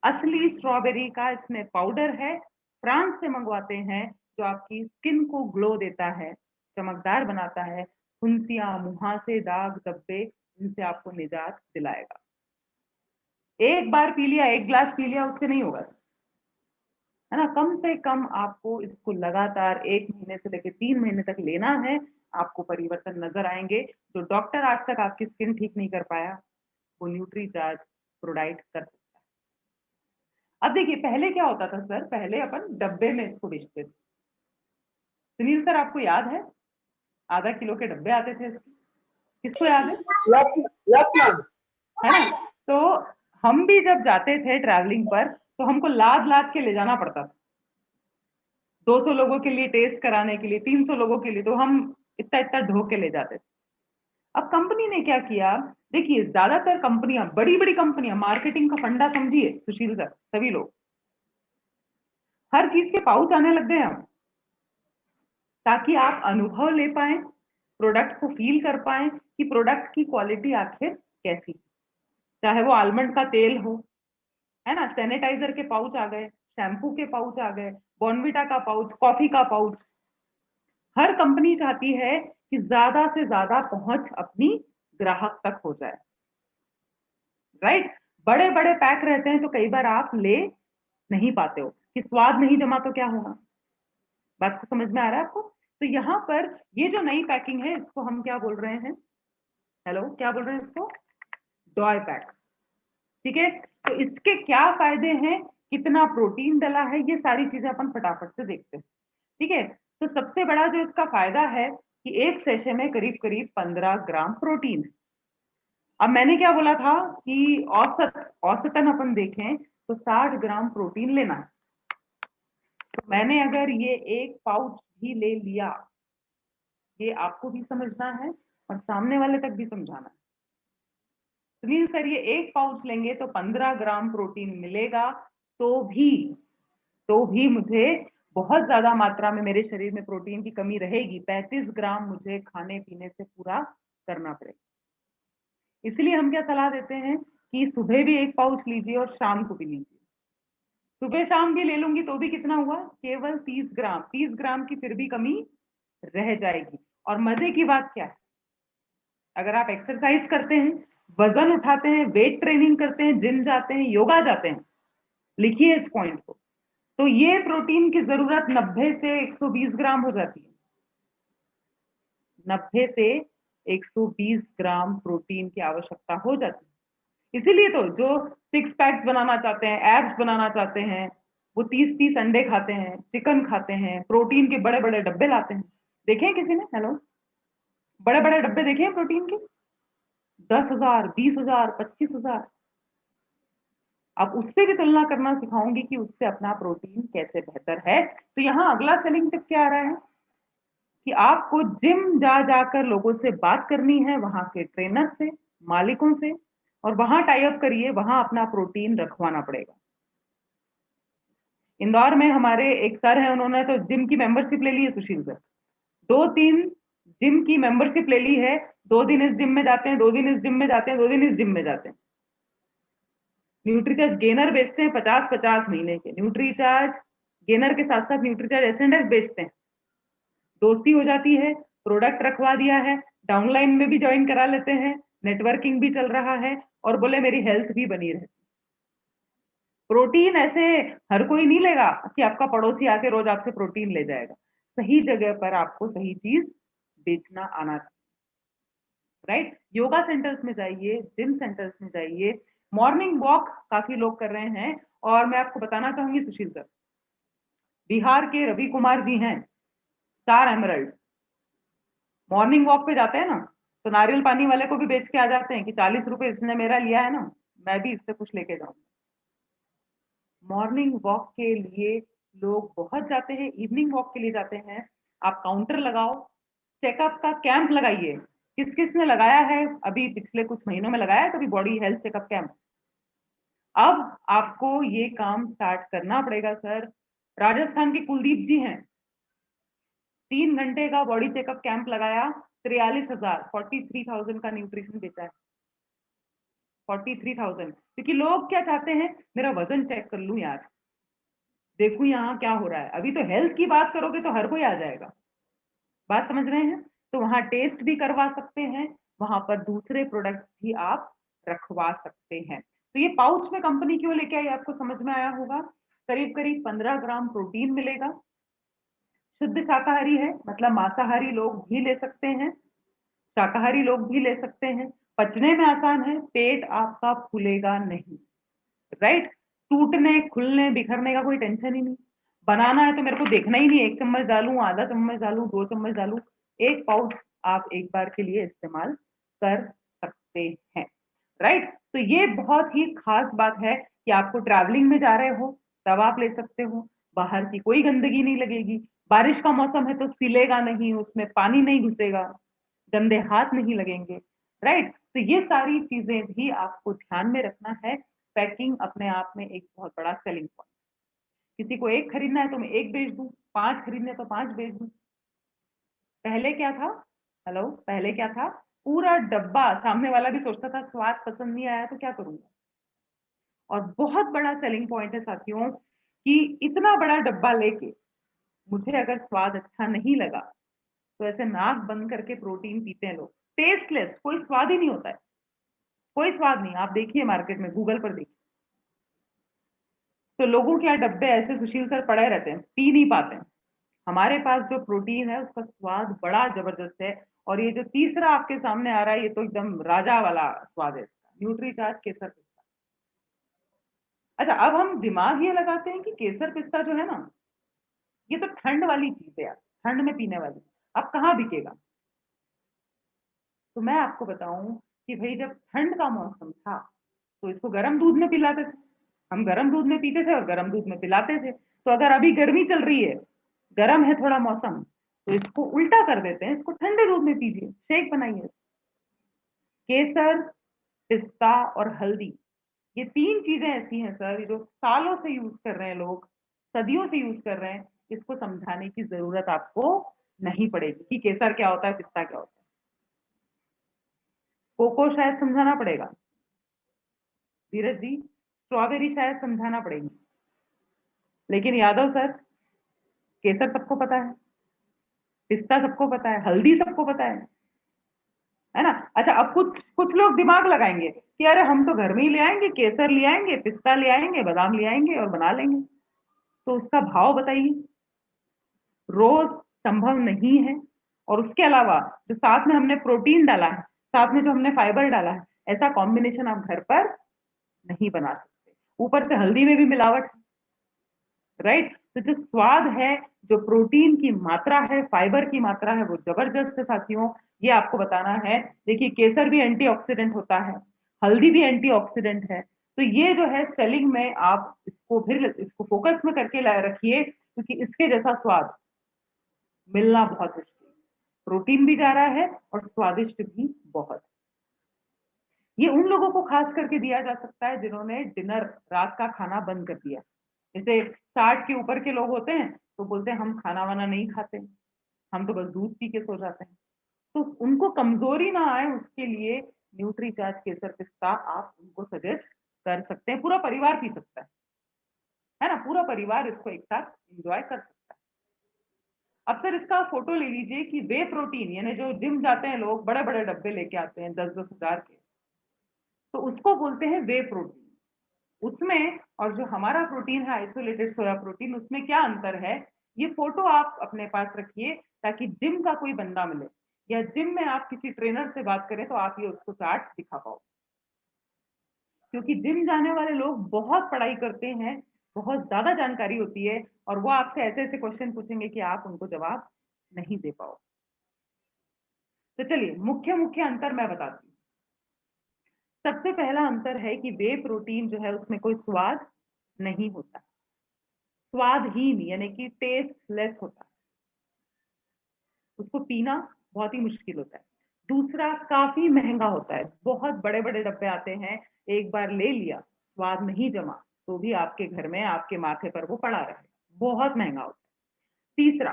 असली स्ट्रॉबेरी का इसमें पाउडर है, फ्रांस से मंगवाते हैं, जो आपकी स्किन को ग्लो देता है, चमकदार बनाता है, फुंसियां, मुहासे, दाग धब्बे, इनसे आपको निजात दिलाएगा। एक बार पी लिया, एक ग्लास पी लिया, उससे नहीं होगा, है ना? कम से कम आपको इसको लगातार 1 महीने से लेकर 3 महीने तक लेना है, आपको परिवर्तन नजर आएंगे। जो डॉक्टर आज तक आपकी स्किन ठीक नहीं कर पाया, वो न्यूट्रीचार्ज प्रोवाइड कर सकता है। अब देखिए, पहले क्या होता था सर, पहले अपन डब्बे में इसको बेचते थे। सुनील सर, आपको याद है आधा किलो के डब्बे आते थे इसके? किसको याद है? Yes, yes ma'am. है ना? तो हम भी जब जाते थे ट्रैवलिंग पर, तो हमको लाद लाद के ले जाना पड़ता था, 200 लोगों के लिए टेस्ट कराने के लिए, 300 लोगों के लिए, तो हम इतना इतना ढो के ले जाते थे। अब कंपनी ने क्या किया, देखिए ज्यादातर कंपनियां, बड़ी बड़ी कंपनियां, मार्केटिंग का फंडा समझिए सुशील सर, सभी लोग हर चीज के पाउच आने लग गए अब, ताकि आप अनुभव ले पाए, प्रोडक्ट को फील कर पाए कि प्रोडक्ट की क्वालिटी आखिर कैसी। चाहे वो आलमंड का तेल हो, है ना, सैनिटाइजर के पाउच आ गए, शैम्पू के पाउच आ गए, बॉर्नविटा का पाउच, कॉफी का पाउच। हर कंपनी चाहती है कि ज्यादा से ज्यादा पहुंच अपनी ग्राहक तक हो जाए, राइट? बड़े बड़े पैक रहते हैं, तो कई बार आप ले नहीं पाते हो, कि स्वाद नहीं जमा तो क्या होगा। बात को समझ में आ रहा है आपको? तो यहाँ पर ये जो नई पैकिंग है, इसको हम क्या बोल रहे हैं? हेलो, क्या बोल रहे हैं इसको? डॉय पैक, ठीक है? तो इसके क्या फायदे हैं, कितना प्रोटीन डला है, ये सारी चीजें अपन फटाफट से देखते हैं, ठीक है? तो सबसे बड़ा जो इसका फायदा है कि एक सेशे में करीब करीब 15 ग्राम प्रोटीन। अब मैंने क्या बोला था कि औसतन अपन देखें तो 60 ग्राम प्रोटीन लेना है। तो मैंने अगर ये एक पाउच भी ले लिया, ये आपको भी समझना है और सामने वाले तक भी समझाना है। सुनील सर, ये एक पाउच लेंगे तो 15 ग्राम प्रोटीन मिलेगा, तो भी मुझे बहुत ज्यादा मात्रा में मेरे शरीर में प्रोटीन की कमी रहेगी, 35 ग्राम मुझे खाने पीने से पूरा करना पड़ेगा। इसलिए हम क्या सलाह देते हैं कि सुबह भी एक पाउच लीजिए और शाम को भी लीजिए। सुबह शाम भी ले लूंगी तो भी कितना हुआ, केवल 30 ग्राम। 30 ग्राम की फिर भी कमी रह जाएगी। और मजे की बात क्या है, अगर आप एक्सरसाइज करते हैं, वजन उठाते हैं, वेट ट्रेनिंग करते हैं, जिम जाते हैं, योगा जाते हैं, लिखिए इस पॉइंट को, तो ये प्रोटीन की जरूरत 90 से 120 ग्राम हो जाती है। 90 से 120 ग्राम प्रोटीन की आवश्यकता हो जाती है। इसीलिए तो जो सिक्स पैक्स बनाना चाहते हैं, एब्स बनाना चाहते हैं, वो 30-30 अंडे खाते हैं, चिकन खाते हैं, प्रोटीन के बड़े बड़े डब्बे लाते हैं। देखे हैं किसी ने? हेलो, बड़े बड़े डब्बे देखे हैं प्रोटीन के? 10,000, 20,000, 25,000। अब उससे भी तुलना करना सिखाऊंगी कि उससे अपना प्रोटीन कैसे बेहतर है। तो यहाँ अगला सेलिंग टिप क्या आ रहा है कि आपको जिम जा जाकर लोगों से बात करनी है, वहां के ट्रेनर से, मालिकों से, और वहां टाई अप करिए, वहां अपना प्रोटीन रखवाना पड़ेगा। इंदौर में हमारे एक सर हैं, उन्होंने तो जिम की मेंबरशिप ले ली है सुशील सर। 2-3 जिम की मेंबरशिप ले ली है, 2 दिन इस जिम में जाते हैं, 2 दिन इस जिम में जाते हैं, 2 दिन इस जिम में जाते हैं। न्यूट्रीचार्ज गेनर बेचते हैं 50-50 महीने के, न्यूट्रीचार्ज गेनर के साथ साथ न्यूट्रीचार्ज एसेंडेक्स बेचते हैं। दोस्ती हो जाती है, प्रोडक्ट रखवा दिया है, डाउनलाइन में भी ज्वाइन करा लेते हैं, नेटवर्किंग भी चल रहा है और बोले मेरी हेल्थ भी बनी रहे। प्रोटीन ऐसे हर कोई नहीं लेगा कि आपका पड़ोसी आके रोज आपसे प्रोटीन ले जाएगा। सही जगह पर आपको सही चीज बेचना आना चाहिए, राइट? योगा सेंटर्स में जाइए, जिम सेंटर्स में जाइए, मॉर्निंग वॉक काफी लोग कर रहे हैं। और मैं आपको बताना चाहूंगी सुशील सर, बिहार के रवि कुमार जी हैं, स्टार एमरल्ड, मॉर्निंग वॉक पे जाते हैं ना, तो नारियल पानी वाले को भी बेच के आ जाते हैं कि 40 रुपए इसने मेरा लिया है ना, मैं भी इससे कुछ लेके जाऊं। मॉर्निंग वॉक के लिए लोग बहुत जाते हैं, इवनिंग वॉक के लिए जाते हैं। आप काउंटर लगाओ, चेकअप का कैंप लगाइए। किस किस ने लगाया है अभी पिछले कुछ महीनों में, लगाया है कभी बॉडी हेल्थ चेकअप कैंप? अब आपको ये काम स्टार्ट करना पड़ेगा सर। राजस्थान के कुलदीप जी हैं, 3 घंटे का बॉडी चेकअप कैंप लगाया, 43,000 43,000 का न्यूट्रिशन बेचा है। 43,000, क्योंकि लोग क्या चाहते हैं, मेरा वजन चेक कर लूं यार, देखूं यहाँ क्या हो रहा है। अभी तो हेल्थ की बात करोगे तो हर कोई आ जाएगा, बात समझ रहे हैं? तो वहां टेस्ट भी करवा सकते हैं, वहां पर दूसरे प्रोडक्ट्स भी आप रखवा सकते हैं। तो ये पाउच में कंपनी क्यों लेके आई, आपको समझ में आया होगा। करीब करीब 15 ग्राम प्रोटीन मिलेगा, शुद्ध शाकाहारी है, मतलब मांसाहारी लोग भी ले सकते हैं, शाकाहारी लोग भी ले सकते हैं, पचने में आसान है, पेट आपका फूलेगा नहीं, राइट? टूटने खुलने बिखरने का कोई टेंशन ही नहीं। बनाना है तो मेरे को देखना ही नहीं, 1 चम्मच डालूं, आधा चम्मच डालूं, 2 चम्मच डालूं, एक पाउच आप एक बार के लिए इस्तेमाल कर सकते हैं, राइट? तो ये बहुत ही खास बात है कि आपको ट्रैवलिंग में जा रहे हो तब आप ले सकते हो, बाहर की कोई गंदगी नहीं लगेगी, बारिश का मौसम है तो सिलेगा नहीं, उसमें पानी नहीं घुसेगा, गंदे हाथ नहीं लगेंगे, राइट? तो ये सारी चीजें भी आपको ध्यान में रखना है। पैकिंग अपने आप में एक बहुत बड़ा सेलिंग पॉइंट। किसी को एक खरीदना है तो मैं एक बेच दूं, 5 खरीदने तो 5 बेच दूं। पहले क्या था, हेलो, पहले क्या था, पूरा डब्बा, सामने वाला भी सोचता था स्वाद पसंद नहीं आया तो क्या करूंगा। और बहुत बड़ा सेलिंग पॉइंट है साथियों कि इतना बड़ा डब्बा लेके मुझे अगर स्वाद अच्छा नहीं लगा तो ऐसे नाक बंद करके प्रोटीन पीते हैं लोग, टेस्टलेस, कोई स्वाद ही नहीं होता है, कोई स्वाद नहीं। आप देखिए मार्केट में, गूगल पर देखिए, तो लोगों के यहाँ डब्बे ऐसे सुशील सर पड़े रहते हैं, पी नहीं पाते हैं। हमारे पास जो प्रोटीन है उसका स्वाद बड़ा जबरदस्त है। और ये जो तीसरा आपके सामने आ रहा है, ये तो एकदम राजा वाला स्वाद है इसका, न्यूट्रीचार्ज केसर पिस्ता। अच्छा, अब हम दिमाग ये लगाते हैं कि केसर पिस्ता जो है ना, ये तो ठंड वाली चीज है यार, ठंड में पीने वाली, अब कहाँ बिकेगा। तो मैं आपको बताऊं कि भाई जब ठंड का मौसम था तो इसको गर्म दूध में पिलाते थे, हम गर्म दूध में पीते थे और गर्म दूध में पिलाते थे। तो अगर अभी गर्मी चल रही है, गर्म है थोड़ा मौसम, तो इसको उल्टा कर देते हैं, इसको ठंडे दूध में पीजिए, शेक बनाइए। केसर, पिस्ता और हल्दी, ये 3 चीजें ऐसी हैं सर जो सालों से यूज कर रहे हैं लोग, सदियों से यूज कर रहे हैं। इसको समझाने की जरूरत आपको नहीं पड़ेगी कि केसर क्या होता है, पिस्ता क्या होता है। कोको शायद समझाना पड़ेगा, धीरज जी, स्ट्रॉबेरी शायद समझाना पड़ेगी, लेकिन यादव सर, केसर सबको पता है, पिस्ता सबको पता है, हल्दी सबको पता है ना? अच्छा, अब कुछ कुछ लोग दिमाग लगाएंगे कि अरे हम तो घर में ही ले आएंगे, केसर ले आएंगे, पिस्ता ले आएंगे, बादाम ले आएंगे और बना लेंगे। तो उसका भाव बताइए, रोज संभव नहीं है। और उसके अलावा जो साथ में हमने प्रोटीन डाला है, साथ में जो हमने फाइबर डाला है, ऐसा कॉम्बिनेशन आप घर पर नहीं बना सकते। ऊपर से हल्दी में भी मिलावट, राइट? तो जो स्वाद है, जो प्रोटीन की मात्रा है, फाइबर की मात्रा है, वो जबरदस्त है साथियों। ये आपको बताना है। देखिए, केसर भी एंटीऑक्सीडेंट होता है, हल्दी भी एंटीऑक्सीडेंट है। तो ये जो है सेलिंग में आप इसको फिर इसको फोकस में करके रखिए, क्योंकि इसके जैसा स्वाद मिलना बहुत मुश्किल। प्रोटीन भी जा रहा है और स्वादिष्ट भी बहुत। ये उन लोगों को खास करके दिया जा सकता है जिन्होंने डिनर, रात का खाना बंद कर दिया। जैसे 60 के ऊपर के लोग होते हैं तो बोलते हैं हम खाना वाना नहीं खाते, हम तो बस दूध पी के सो जाते हैं। तो उनको कमजोरी ना आए उसके लिए न्यूट्रीचार्ज केसर पिस्ता आप उनको सजेस्ट कर सकते हैं। पूरा परिवार पी सकता है ना, पूरा परिवार इसको एक साथ एंजॉय कर सकता है। अब सर इसका फोटो ले लीजिए कि वे प्रोटीन, यानी जो जिम जाते हैं लोग, बड़े बड़े डब्बे लेके आते हैं 10-10 हजार के, तो उसको बोलते हैं वे प्रोटीन। उसमें और जो हमारा प्रोटीन है आइसोलेटेड सोया प्रोटीन, उसमें क्या अंतर है, ये फोटो आप अपने पास रखिए ताकि जिम का कोई बंदा मिले या जिम में आप किसी ट्रेनर से बात करें तो आप ये उसको चार्ट दिखा पाओ। क्योंकि जिम जाने वाले लोग बहुत पढ़ाई करते हैं, बहुत ज्यादा जानकारी होती है और वो आपसे ऐसे ऐसे क्वेश्चन पूछेंगे कि आप उनको जवाब नहीं दे पाओ। तो चलिए मुख्य मुख्य अंतर मैं बताती हूँ। सबसे पहला अंतर है कि वे प्रोटीन जो है उसमें कोई स्वाद नहीं होता, स्वादहीन यानी कि टेस्टलेस होता है, उसको पीना बहुत ही मुश्किल होता है। दूसरा, काफी महंगा होता है, बहुत बड़े बड़े डब्बे आते हैं, एक बार ले लिया स्वाद नहीं जमा तो भी आपके घर में आपके माथे पर वो पड़ा रहे, बहुत महंगा होता है। तीसरा,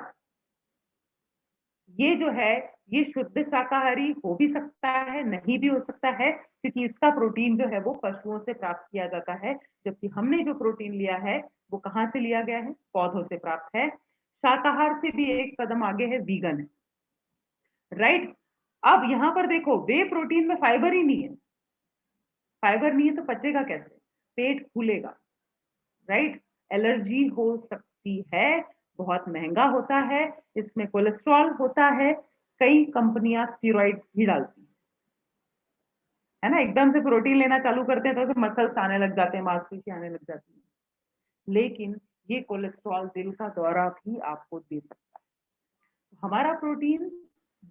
ये जो है ये शुद्ध शाकाहारी हो भी सकता है, नहीं भी हो सकता है, क्योंकि इसका प्रोटीन जो है वो पशुओं से प्राप्त किया जाता है, जबकि हमने जो प्रोटीन लिया है वो कहाँ से लिया गया है, पौधों से प्राप्त है। शाकाहार से भी एक कदम आगे है, वीगन है, राइट। अब यहां पर देखो, वे प्रोटीन में फाइबर ही नहीं है, फाइबर नहीं है तो पचेगा कैसे, पेट फूलेगा, राइट। एलर्जी हो सकती है, बहुत महंगा होता है, इसमें कोलेस्ट्रॉल होता है, कई कंपनियां स्टीरॉइड्स भी डालती है ना। एकदम से प्रोटीन लेना चालू करते हैं तो मसल्स आने लग जाते हैं, मांसपेशियां आने लग जाती है, लेकिन ये कोलेस्ट्रॉल दिल का दौरा भी आपको दे सकता है। हमारा प्रोटीन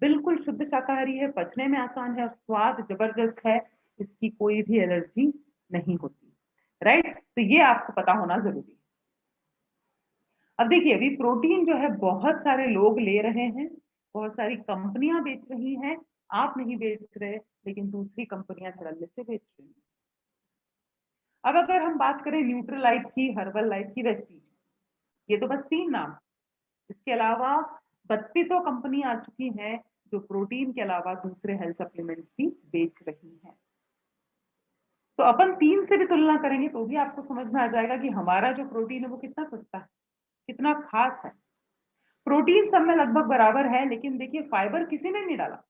बिल्कुल शुद्ध शाकाहारी है, पचने में आसान है और स्वाद जबरदस्त है, इसकी कोई भी एलर्जी नहीं होती, राइट। तो ये आपको पता होना जरूरी है। अब देखिए, अभी प्रोटीन जो है बहुत सारे लोग ले रहे हैं, बहुत सारी कंपनियां बेच रही हैं, आप नहीं बेच रहे लेकिन दूसरी कंपनियां धड़ल्ले से बेच रही हैं। अब अगर हम बात करें न्यूट्रीलाइट की, हर्बल लाइफ की, वेस्टीज, ये तो बस 3 नाम, इसके अलावा 32 कंपनी आ चुकी हैं जो प्रोटीन के अलावा दूसरे हेल्थ सप्लीमेंट्स भी बेच रही हैं। तो अपन 3 से भी तुलना करेंगे तो भी आपको समझ में आ जाएगा कि हमारा जो प्रोटीन है वो कितना सस्ता है, कितना खास है। प्रोटीन सब में लगभग बराबर है, लेकिन देखिए फाइबर किसी ने नहीं डाला।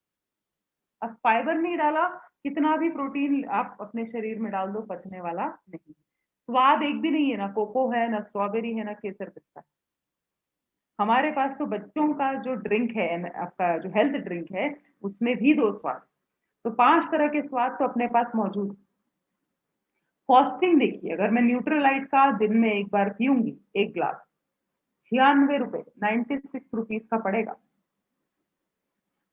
अब फाइबर नहीं डाला, कितना भी प्रोटीन आप अपने शरीर में डाल दो, पचने वाला नहीं। स्वाद एक भी नहीं है, ना कोको है, ना स्ट्रॉबेरी है, ना केसर पिस्ता है। हमारे पास तो बच्चों का जो ड्रिंक है, आपका जो हेल्थ ड्रिंक है, उसमें भी 2 स्वाद, तो 5 तरह के स्वाद तो अपने पास मौजूद है। कॉस्टिंग देखिए, अगर मैं न्यूट्रीलाइट का दिन में एक बार पीऊंगी, एक ग्लास, 96 रुपए, 96 रुपीज का पड़ेगा।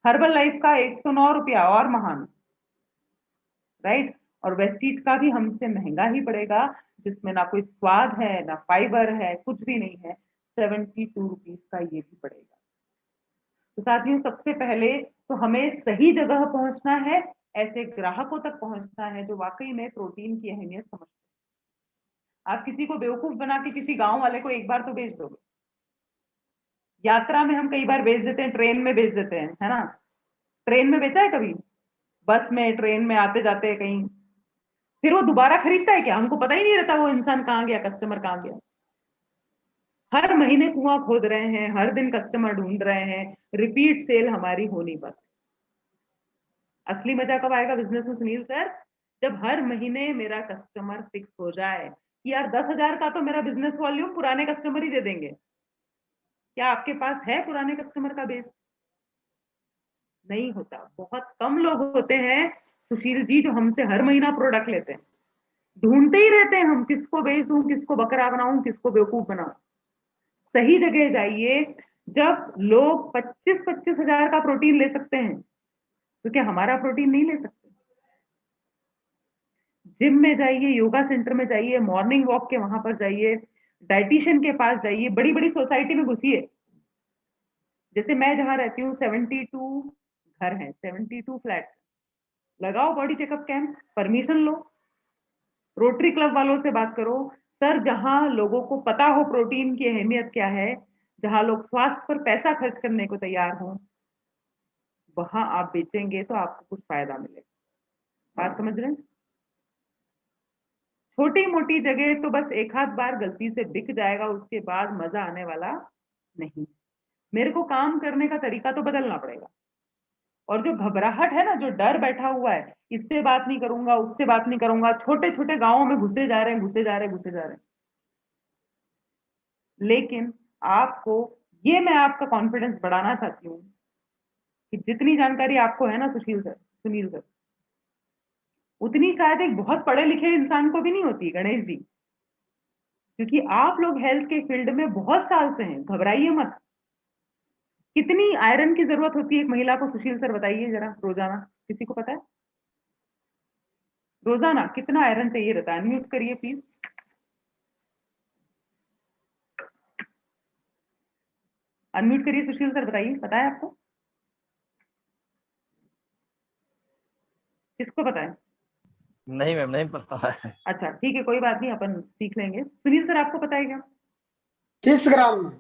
हर्बल लाइफ का 109 रुपया और महान, राइट। और वेस्टीज का भी हमसे महंगा ही पड़ेगा, जिसमें ना कोई स्वाद है, ना फाइबर है, कुछ भी नहीं है, 72 रुपीज का ये भी पड़ेगा। तो साथियों, सबसे पहले तो हमें सही जगह पहुंचना है, ऐसे ग्राहकों तक पहुंचना है जो वाकई में प्रोटीन की अहमियत समझते हैं। आप किसी को बेवकूफ बना के किसी गांव वाले को एक बार तो बेच दोगे, यात्रा में हम कई बार बेच देते हैं, ट्रेन में बेच देते हैं, है ना। ट्रेन में बेचा है कभी, बस में, ट्रेन में आते जाते कहीं, फिर वो दोबारा खरीदता है क्या, हमको पता ही नहीं रहता वो इंसान कहाँ गया, कस्टमर कहाँ गया। हर महीने कुआं खोद रहे हैं, हर दिन कस्टमर ढूंढ रहे हैं, रिपीट सेल हमारी हो नहीं पाती। असली मजा कब आएगा बिजनेस में सुनील सर, जब हर महीने मेरा कस्टमर फिक्स हो जाए कि यार 10,000 का तो मेरा बिजनेस वॉल्यूम पुराने कस्टमर ही दे देंगे। क्या आपके पास है पुराने कस्टमर का बेस? नहीं होता, बहुत कम लोग होते हैं सुशील जी जो हमसे हर महीना प्रोडक्ट लेते हैं। ढूंढते ही रहते हैं हम, किसको बेच दूं, किसको बकरा बनाऊं, किसको बेवकूफ बनाऊं। सही जगह जाइए। जब लोग 25-25 हजार का प्रोटीन ले सकते हैं तो क्या हमारा प्रोटीन नहीं ले सकते? जिम में जाइए, योगा सेंटर में जाइए, मॉर्निंग वॉक के वहां पर जाइए, डाइटिशियन के पास जाइए, बड़ी बड़ी सोसाइटी में घुसिए। जैसे मैं जहां रहती हूँ 72 घर हैं, 72 फ्लैट, लगाओ बॉडी चेकअप कैंप, परमिशन लो, रोटरी क्लब वालों से बात करो। सर, जहां लोगों को पता हो प्रोटीन की अहमियत क्या है, जहां लोग स्वास्थ्य पर पैसा खर्च करने को तैयार हों, वहां आप बेचेंगे तो आपको कुछ फायदा मिलेगा। बात समझ रहे हैं? छोटी मोटी जगह तो बस एक आध बार गलती से बिक जाएगा, उसके बाद मजा आने वाला नहीं। मेरे को काम करने का तरीका तो बदलना पड़ेगा। और जो घबराहट है ना, जो डर बैठा हुआ है, इससे बात नहीं करूंगा, उससे बात नहीं करूंगा, छोटे छोटे गांवों में घुसे जा रहे हैं, घुसे जा रहे हैं, घुसे जा रहे हैं। लेकिन आपको, ये मैं आपका कॉन्फिडेंस बढ़ाना चाहती हूँ कि जितनी जानकारी आपको है ना सुनील सर, उतनी शायद एक बहुत पढ़े लिखे इंसान को भी नहीं होती, गणेश जी। क्योंकि आप लोग हेल्थ के फील्ड में बहुत साल से हैं, घबराइए मत। कितनी आयरन की जरूरत होती है एक महिला को, सुशील सर बताइए जरा, रोजाना? किसी को पता है? रोजाना कितना आयरन चाहिए रहता है? अनम्यूट करिए प्लीज। अनम्यूट करिए सुशील सर, बताइए, पता है आपको? किसको पता है? नहीं मैम, नहीं पता है। अच्छा ठीक है, कोई बात नहीं, अपन सीख लेंगे। सुनील सर आपको पता है क्या? 30 ग्राम में।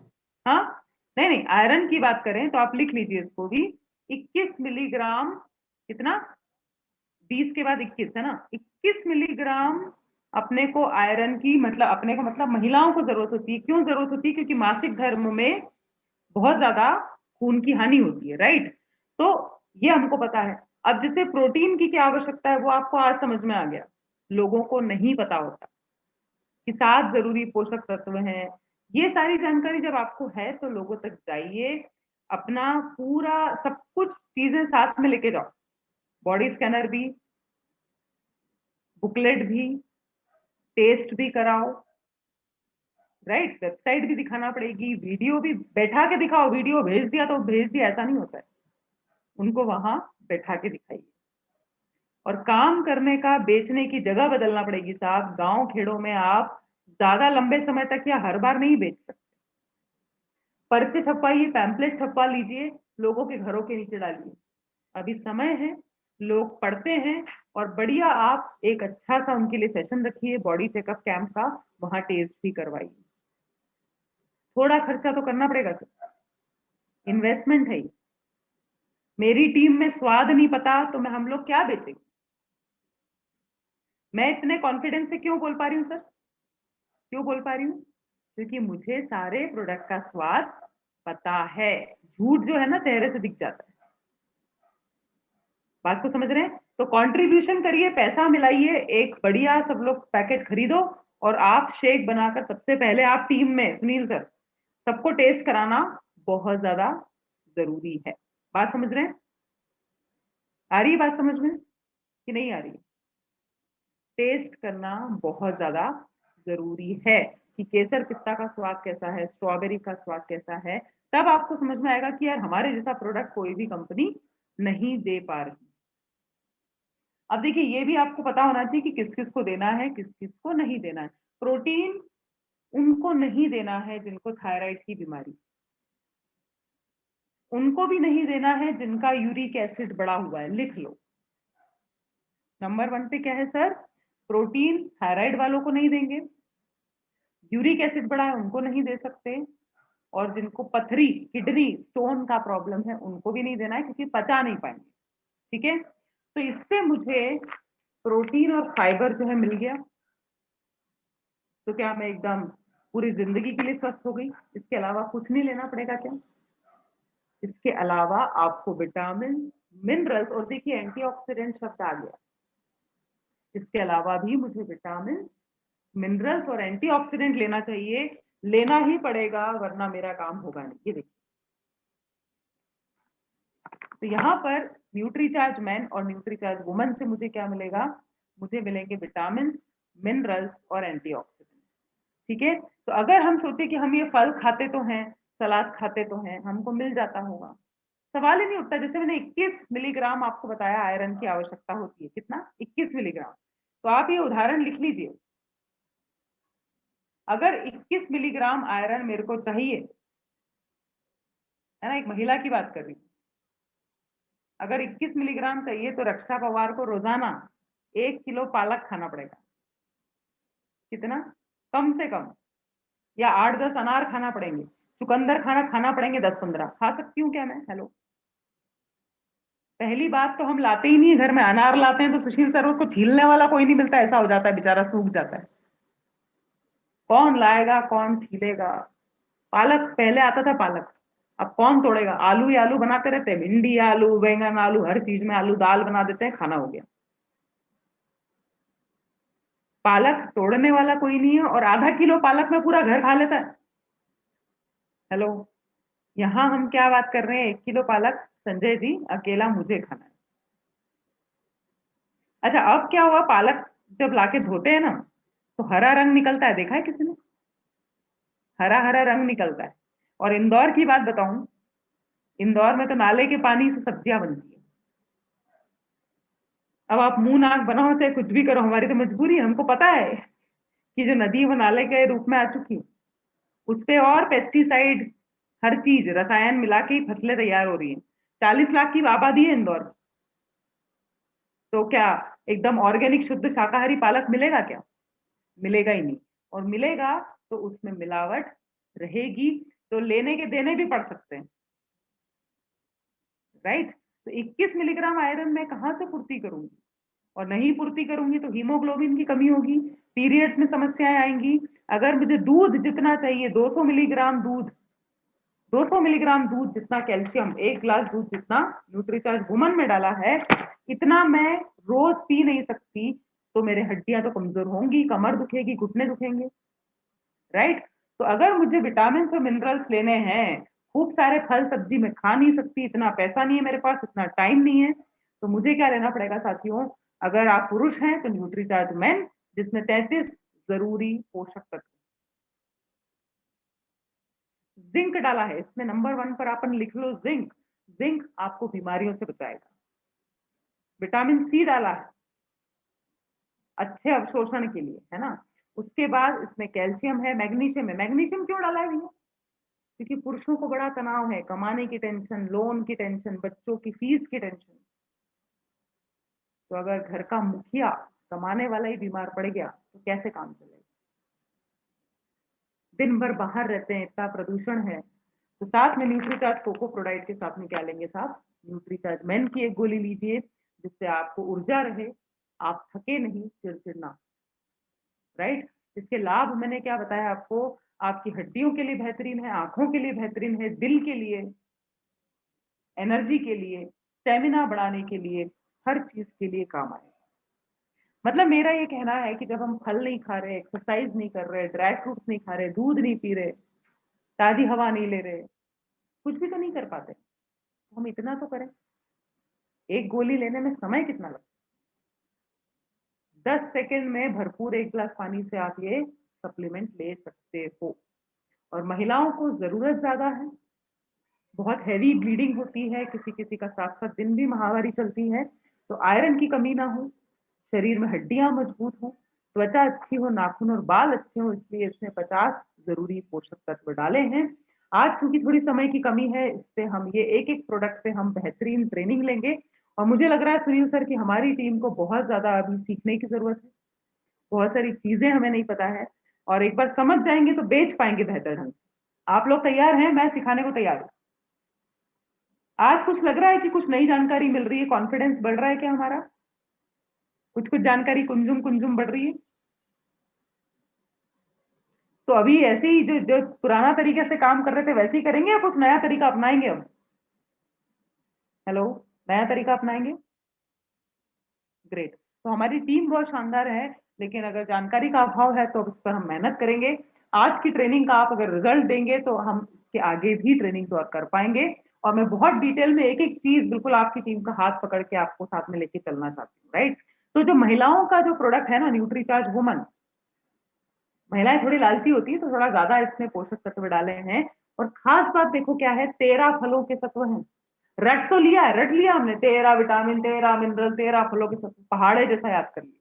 हाँ, नहीं नहीं, आयरन की बात करें तो आप लिख लीजिए इसको भी। 21 मिलीग्राम। कितना? 20 के बाद 21 है ना? 21 मिलीग्राम अपने को आयरन की, मतलब अपने को मतलब महिलाओं को जरूरत होती है। क्यों जरूरत होती है? क्योंकि मासिक धर्म में बहुत ज्यादा खून की हानि होती है, राइट? तो ये हमको पता है। अब जैसे प्रोटीन की क्या आवश्यकता है, वो आपको आज समझ में आ गया। लोगों को नहीं पता होता कि 7 जरूरी पोषक तत्व हैं। ये सारी जानकारी जब आपको है तो लोगों तक जाइए, अपना पूरा सब कुछ चीजें साथ में लेके जाओ। बॉडी स्कैनर भी, बुकलेट भी, टेस्ट भी कराओ, राइट? वेबसाइट भी दिखाना पड़ेगी, वीडियो भी बैठा के दिखाओ। वीडियो भेज दिया तो भेज दिया, ऐसा नहीं होता है। उनको वहां बैठा के दिखाइए। और काम करने का, बेचने की जगह बदलना पड़ेगी साहब। गांव खेड़ों में आप ज्यादा लंबे समय तक या हर बार नहीं बेच सकते। पर्चे छपवाइए, पैम्पलेट छपवा लीजिए, लोगों के घरों के नीचे डालिए। अभी समय है, लोग पढ़ते हैं। और बढ़िया आप एक अच्छा सा उनके लिए सेशन रखिए, बॉडी चेकअप कैंप का, वहां टेस्ट भी करवाइए। थोड़ा खर्चा तो करना पड़ेगा सर, इन्वेस्टमेंट है ये। मेरी टीम में स्वाद नहीं पता तो मैं हम लोग क्या बेचेंगे? मैं इतने कॉन्फिडेंस से क्यों बोल पा रही हूँ सर? क्यों बोल पा रही हूँ? क्योंकि मुझे सारे प्रोडक्ट का स्वाद पता है। झूठ जो है ना, चेहरे से दिख जाता है। बात को समझ रहे हैं? तो कंट्रीब्यूशन करिए, पैसा मिलाइए, एक बढ़िया सब लोग पैकेट खरीदो। और आप शेक बनाकर सबसे पहले आप टीम में, सुनील सर, सबको टेस्ट कराना बहुत ज्यादा जरूरी है। बात समझ रहे हैं? आ रही है बात समझ में कि नहीं आ रही? टेस्ट करना बहुत ज्यादा जरूरी है कि केसर पिस्ता का स्वाद कैसा है, स्ट्रॉबेरी का स्वाद कैसा है। तब आपको समझ में आएगा कि यार हमारे जैसा प्रोडक्ट कोई भी कंपनी नहीं दे पा रही। अब देखिए, ये भी आपको पता होना चाहिए कि किस किस को देना है, किस किस को नहीं देना है। प्रोटीन उनको नहीं देना है जिनको थायराइड की बीमारी, उनको भी नहीं देना है जिनका यूरिक एसिड बढ़ा हुआ है। लिख लो, नंबर 1 पे क्या है सर? प्रोटीन थायराइड वालों को नहीं देंगे, यूरिक एसिड बढ़ा है उनको नहीं दे सकते, और जिनको पथरी, किडनी स्टोन का प्रॉब्लम है उनको भी नहीं देना है, क्योंकि पचा नहीं पाएंगे। ठीक है? तो इससे मुझे प्रोटीन और फाइबर जो है मिल गया, तो क्या मैं एकदम पूरी जिंदगी के लिए स्वस्थ हो गई? इसके अलावा कुछ नहीं लेना पड़ेगा क्या? इसके अलावा आपको विटामिन, मिनरल्स, और देखिए एंटीऑक्सीडेंट शब्द आ गया, इसके अलावा भी मुझे विटामिन, मिनरल्स और एंटीऑक्सीडेंट लेना चाहिए। लेना ही पड़ेगा, वरना मेरा काम होगा नहीं। ये देखिए, तो यहाँ पर न्यूट्रीचार्ज मैन और न्यूट्रीचार्ज वुमन से मुझे क्या मिलेगा? मुझे मिलेंगे विटामिन, मिनरल्स और एंटीऑक्सीडेंट। ठीक है? तो अगर हम सोचे कि हम ये फल खाते तो हैं, सलाद खाते तो हैं, हमको मिल जाता होगा, सवाल ही नहीं उठता। जैसे मैंने 21 मिलीग्राम आपको बताया आयरन की आवश्यकता होती है, कितना? 21 मिलीग्राम। तो आप ये उदाहरण लिख लीजिए, अगर 21 मिलीग्राम आयरन मेरे को चाहिए, है ना, एक महिला की बात कर रही हूँ, अगर 21 मिलीग्राम चाहिए तो रक्षा पवार को रोजाना 1 किलो पालक खाना पड़ेगा। कितना? कम से कम, या 8-10 अनार खाना पड़ेंगे, चुकंदर खाना खाना पड़ेंगे 10-15। खा सकती हूँ क्या मैं? हेलो, पहली बात तो हम लाते ही नहीं है घर में, अनार लाते हैं तो सुशील सर उसको छीलने वाला कोई नहीं मिलता, ऐसा हो जाता है बेचारा, सूख जाता है। कौन लाएगा, कौन छीलेगा? पालक पहले आता था पालक, अब कौन तोड़ेगा? आलू ही आलू बनाते रहते हैं, भिंडी आलू, बैंगन आलू, हर चीज में आलू, दाल बना देते हैं, खाना हो गया। पालक तोड़ने वाला कोई नहीं है, और आधा किलो पालक में पूरा घर खा लेता है। हेलो, यहाँ हम क्या बात कर रहे हैं? 1 किलो पालक संजय जी अकेला मुझे खाना है। अच्छा, अब क्या हुआ, पालक जब लाके धोते हैं ना तो हरा रंग निकलता है, देखा है किसी ने? हरा हरा रंग निकलता है। और इंदौर की बात बताऊं, इंदौर में तो नाले के पानी से सब्जियां बनती है। अब आप मुंह नाक बनाओ चाहे कुछ भी करो, हमारी तो मजबूरी है, हमको पता है कि जो नदी वो नाले के रूप में आ चुकी है, उस पे और पेस्टिसाइड, हर चीज रसायन मिला के ही फसलें तैयार हो रही हैं। 40 लाख की आबादी है इंदौर की। तो क्या एकदम ऑर्गेनिक शुद्ध शाकाहारी पालक मिलेगा क्या? मिलेगा ही नहीं। और मिलेगा तो उसमें मिलावट रहेगी, तो लेने के देने भी पड़ सकते हैं। राइट? तो 21 मिलीग्राम आयरन मैं कहां से पूर्ति करूंगी? और नहीं पूर्ति करूंगी तो हीमोग्लोबिन की कमी होगी, पीरियड्स में समस्याएं आएंगी। अगर मुझे दूध जितना चाहिए, 200 मिलीग्राम दूध, 200 मिलीग्राम दूध जितना कैल्शियम, 1 गिलास दूध जितना न्यूट्रीचार्ज वुमन में डाला है, इतना मैं रोज पी नहीं सकती, तो मेरे हड्डियां तो कमजोर होंगी, कमर दुखेगी, घुटने दुखेंगे। राइट? तो अगर मुझे विटामिन और मिनरल्स लेने हैं, खूब सारे फल सब्जी मैं खा नहीं सकती, इतना पैसा नहीं है मेरे पास, इतना टाइम नहीं है, तो मुझे क्या लेना पड़ेगा साथियों? अगर आप पुरुष हैं तो न्यूट्रीचार्ज मेन, जिसमें 33 जरूरी पोषक तत्व, जिंक डाला है इसमें, नंबर 1 पर अपन लिख लो जिंक। जिंक आपको बीमारियों से बचाएगा। विटामिन सी डाला है अच्छे अवशोषण के लिए, है ना? उसके बाद इसमें कैल्शियम है, मैग्नीशियम है। मैग्नीशियम क्यों डाला है भैया? क्योंकि पुरुषों को बड़ा तनाव है, कमाने की टेंशन, लोन की टेंशन, बच्चों की फीस की टेंशन। तो अगर घर का मुखिया कमाने वाला ही बीमार पड़ गया तो कैसे काम चलेगा? दिन भर बाहर रहते हैं, इतना प्रदूषण है। तो साथ में न्यूट्रीचार्ज कोको प्रोडाइट के साथ में क्या लेंगे साहब? न्यूट्रीचार्ज मेन की एक गोली लीजिए, जिससे आपको ऊर्जा रहे, आप थके नहीं, चिड़चिड़ना। राइट? इसके लाभ मैंने क्या बताया आपको? आपकी हड्डियों के लिए बेहतरीन है, आंखों के लिए बेहतरीन है, दिल के लिए, एनर्जी के लिए, स्टेमिना बढ़ाने के लिए, हर चीज के लिए काम आए। मतलब मेरा ये कहना है कि जब हम फल नहीं खा रहे, एक्सरसाइज नहीं कर रहे, ड्राई फ्रूट्स नहीं खा रहे, दूध नहीं पी रहे, ताजी हवा नहीं ले रहे, कुछ भी तो नहीं कर पाते, तो हम इतना तो करें। एक गोली लेने में समय कितना लगता है? 10 सेकंड में भरपूर 1 गिलास पानी से आप ये सप्लीमेंट ले सकते हो। और महिलाओं को जरूरत ज्यादा है, बहुत हैवी ब्लीडिंग होती है, किसी किसी का 7-7 दिन भी महावारी चलती है, तो आयरन की कमी ना हो, शरीर में हड्डियां मजबूत हो, त्वचा अच्छी हो, नाखून और बाल अच्छे हो, इसलिए इसमें 50 जरूरी पोषक तत्व डाले हैं। आज चूंकि थोड़ी समय की कमी है, इससे हम ये एक एक प्रोडक्ट पे हम बेहतरीन ट्रेनिंग लेंगे। और मुझे लग रहा है सुनील सर की हमारी टीम को बहुत ज्यादा अभी सीखने की जरूरत है, बहुत सारी चीजें हमें नहीं पता है, और एक बार समझ जाएंगे तो बेच पाएंगे बेहतर ढंग से। आप लोग तैयार हैं? मैं सिखाने को तैयार हूँ। आज कुछ लग रहा है कि कुछ नई जानकारी मिल रही है, कॉन्फिडेंस बढ़ रहा है क्या हमारा? कुछ कुछ जानकारी कुंजुम कुंजुम बढ़ रही है। तो अभी ऐसे ही जो जो पुराना तरीके से काम कर रहे थे वैसे ही करेंगे या कुछ नया तरीका अपनाएंगे अब? हेलो, नया तरीका अपनाएंगे? ग्रेट। तो हमारी टीम बहुत शानदार है, लेकिन अगर जानकारी का अभाव है तो उस पर हम मेहनत करेंगे। आज की ट्रेनिंग का आप अगर रिजल्ट देंगे तो हम इसके आगे भी ट्रेनिंग तो कर पाएंगे। और मैं बहुत डिटेल में एक एक चीज बिल्कुल आपकी टीम का हाथ पकड़ के आपको साथ में लेके चलना चाहती हूँ। राइट? तो जो महिलाओं का जो प्रोडक्ट है ना, न्यूट्रीचार्ज वुमन, महिलाएं थोड़ी लालची होती है तो थोड़ा ज्यादा इसमें पोषक तत्व डाले हैं। और खास बात देखो क्या है, 13 फलों के तत्व हैं। रट तो लिया है, रट लिया हमने, 13 विटामिन, 13 मिनरल, 13 फलों के तत्व, पहाड़े जैसा याद कर लिया।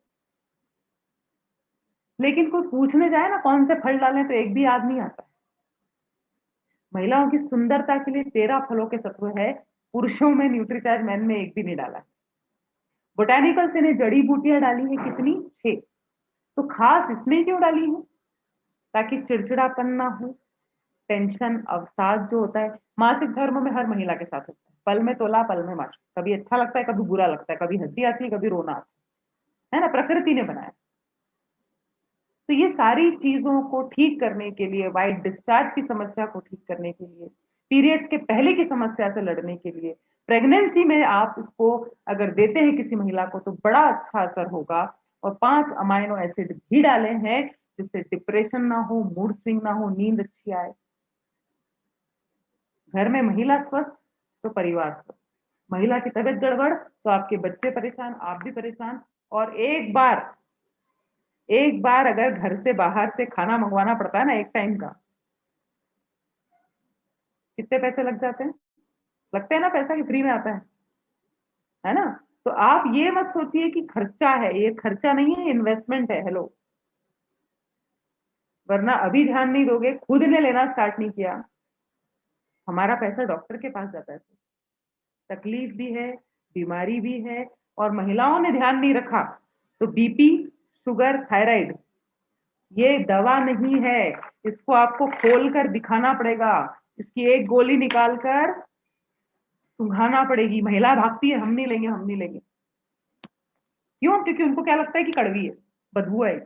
लेकिन कोई पूछने जाए ना कौन से फल डालें तो एक भी याद नहीं आता। महिलाओं की सुंदरता के लिए 13 फलों के तत्व है, पुरुषों में न्यूट्रीचार्ज मैन में एक भी नहीं डाला। बोटेनिकल से ने जड़ी बूटियां डाली है कितनी? 6। तो खास इसमें क्यों डाली है? ताकि चिड़चिड़ापन ना हो, टेंशन, अवसाद जो होता है, मासिक धर्म में हर महिला के साथ होता है। पल में तोला पल में मार, कभी अच्छा लगता है कभी बुरा लगता है, कभी हंसी आती है कभी रोना आता है ना, प्रकृति ने बनाया। तो ये सारी चीजों को ठीक करने के लिए, वाइट डिस्चार्ज की समस्या को ठीक करने के लिए, पीरियड्स के पहले की समस्या से लड़ने के लिए, प्रेगनेंसी में आप इसको अगर देते हैं किसी महिला को तो बड़ा अच्छा असर होगा। और 5 अमाइनो एसिड भी डाले हैं जिससे डिप्रेशन ना हो, मूड स्विंग ना हो, नींद अच्छी आए। घर में महिला स्वस्थ तो परिवार स्वस्थ, महिला की तबीयत गड़बड़ तो आपके बच्चे परेशान, आप भी परेशान। और एक बार अगर घर से बाहर से खाना मंगवाना पड़ता है ना एक टाइम का, कितने पैसे लग जाते हैं? लगते हैं ना पैसा कि फ्री में आता है ना? तो आप ये मत सोचिए कि खर्चा है, ये खर्चा नहीं है, इन्वेस्टमेंट है। हेलो, वरना अभी ध्यान नहीं दोगे, खुद ने लेना स्टार्ट नहीं किया, हमारा पैसा डॉक्टर के पास जाता है, तकलीफ भी है, बीमारी भी है। और महिलाओं ने ध्यान नहीं रखा तो बीपी, शुगर, थायराइड ये दवा नहीं है, इसको आपको खोलकर दिखाना पड़ेगा, इसकी एक गोली निकालकर सुंघाना पड़ेगी। महिला भागती है, हम नहीं लेंगे, हम नहीं लेंगे। क्यों? क्योंकि उनको क्या लगता है कि कड़वी है, बदबू है।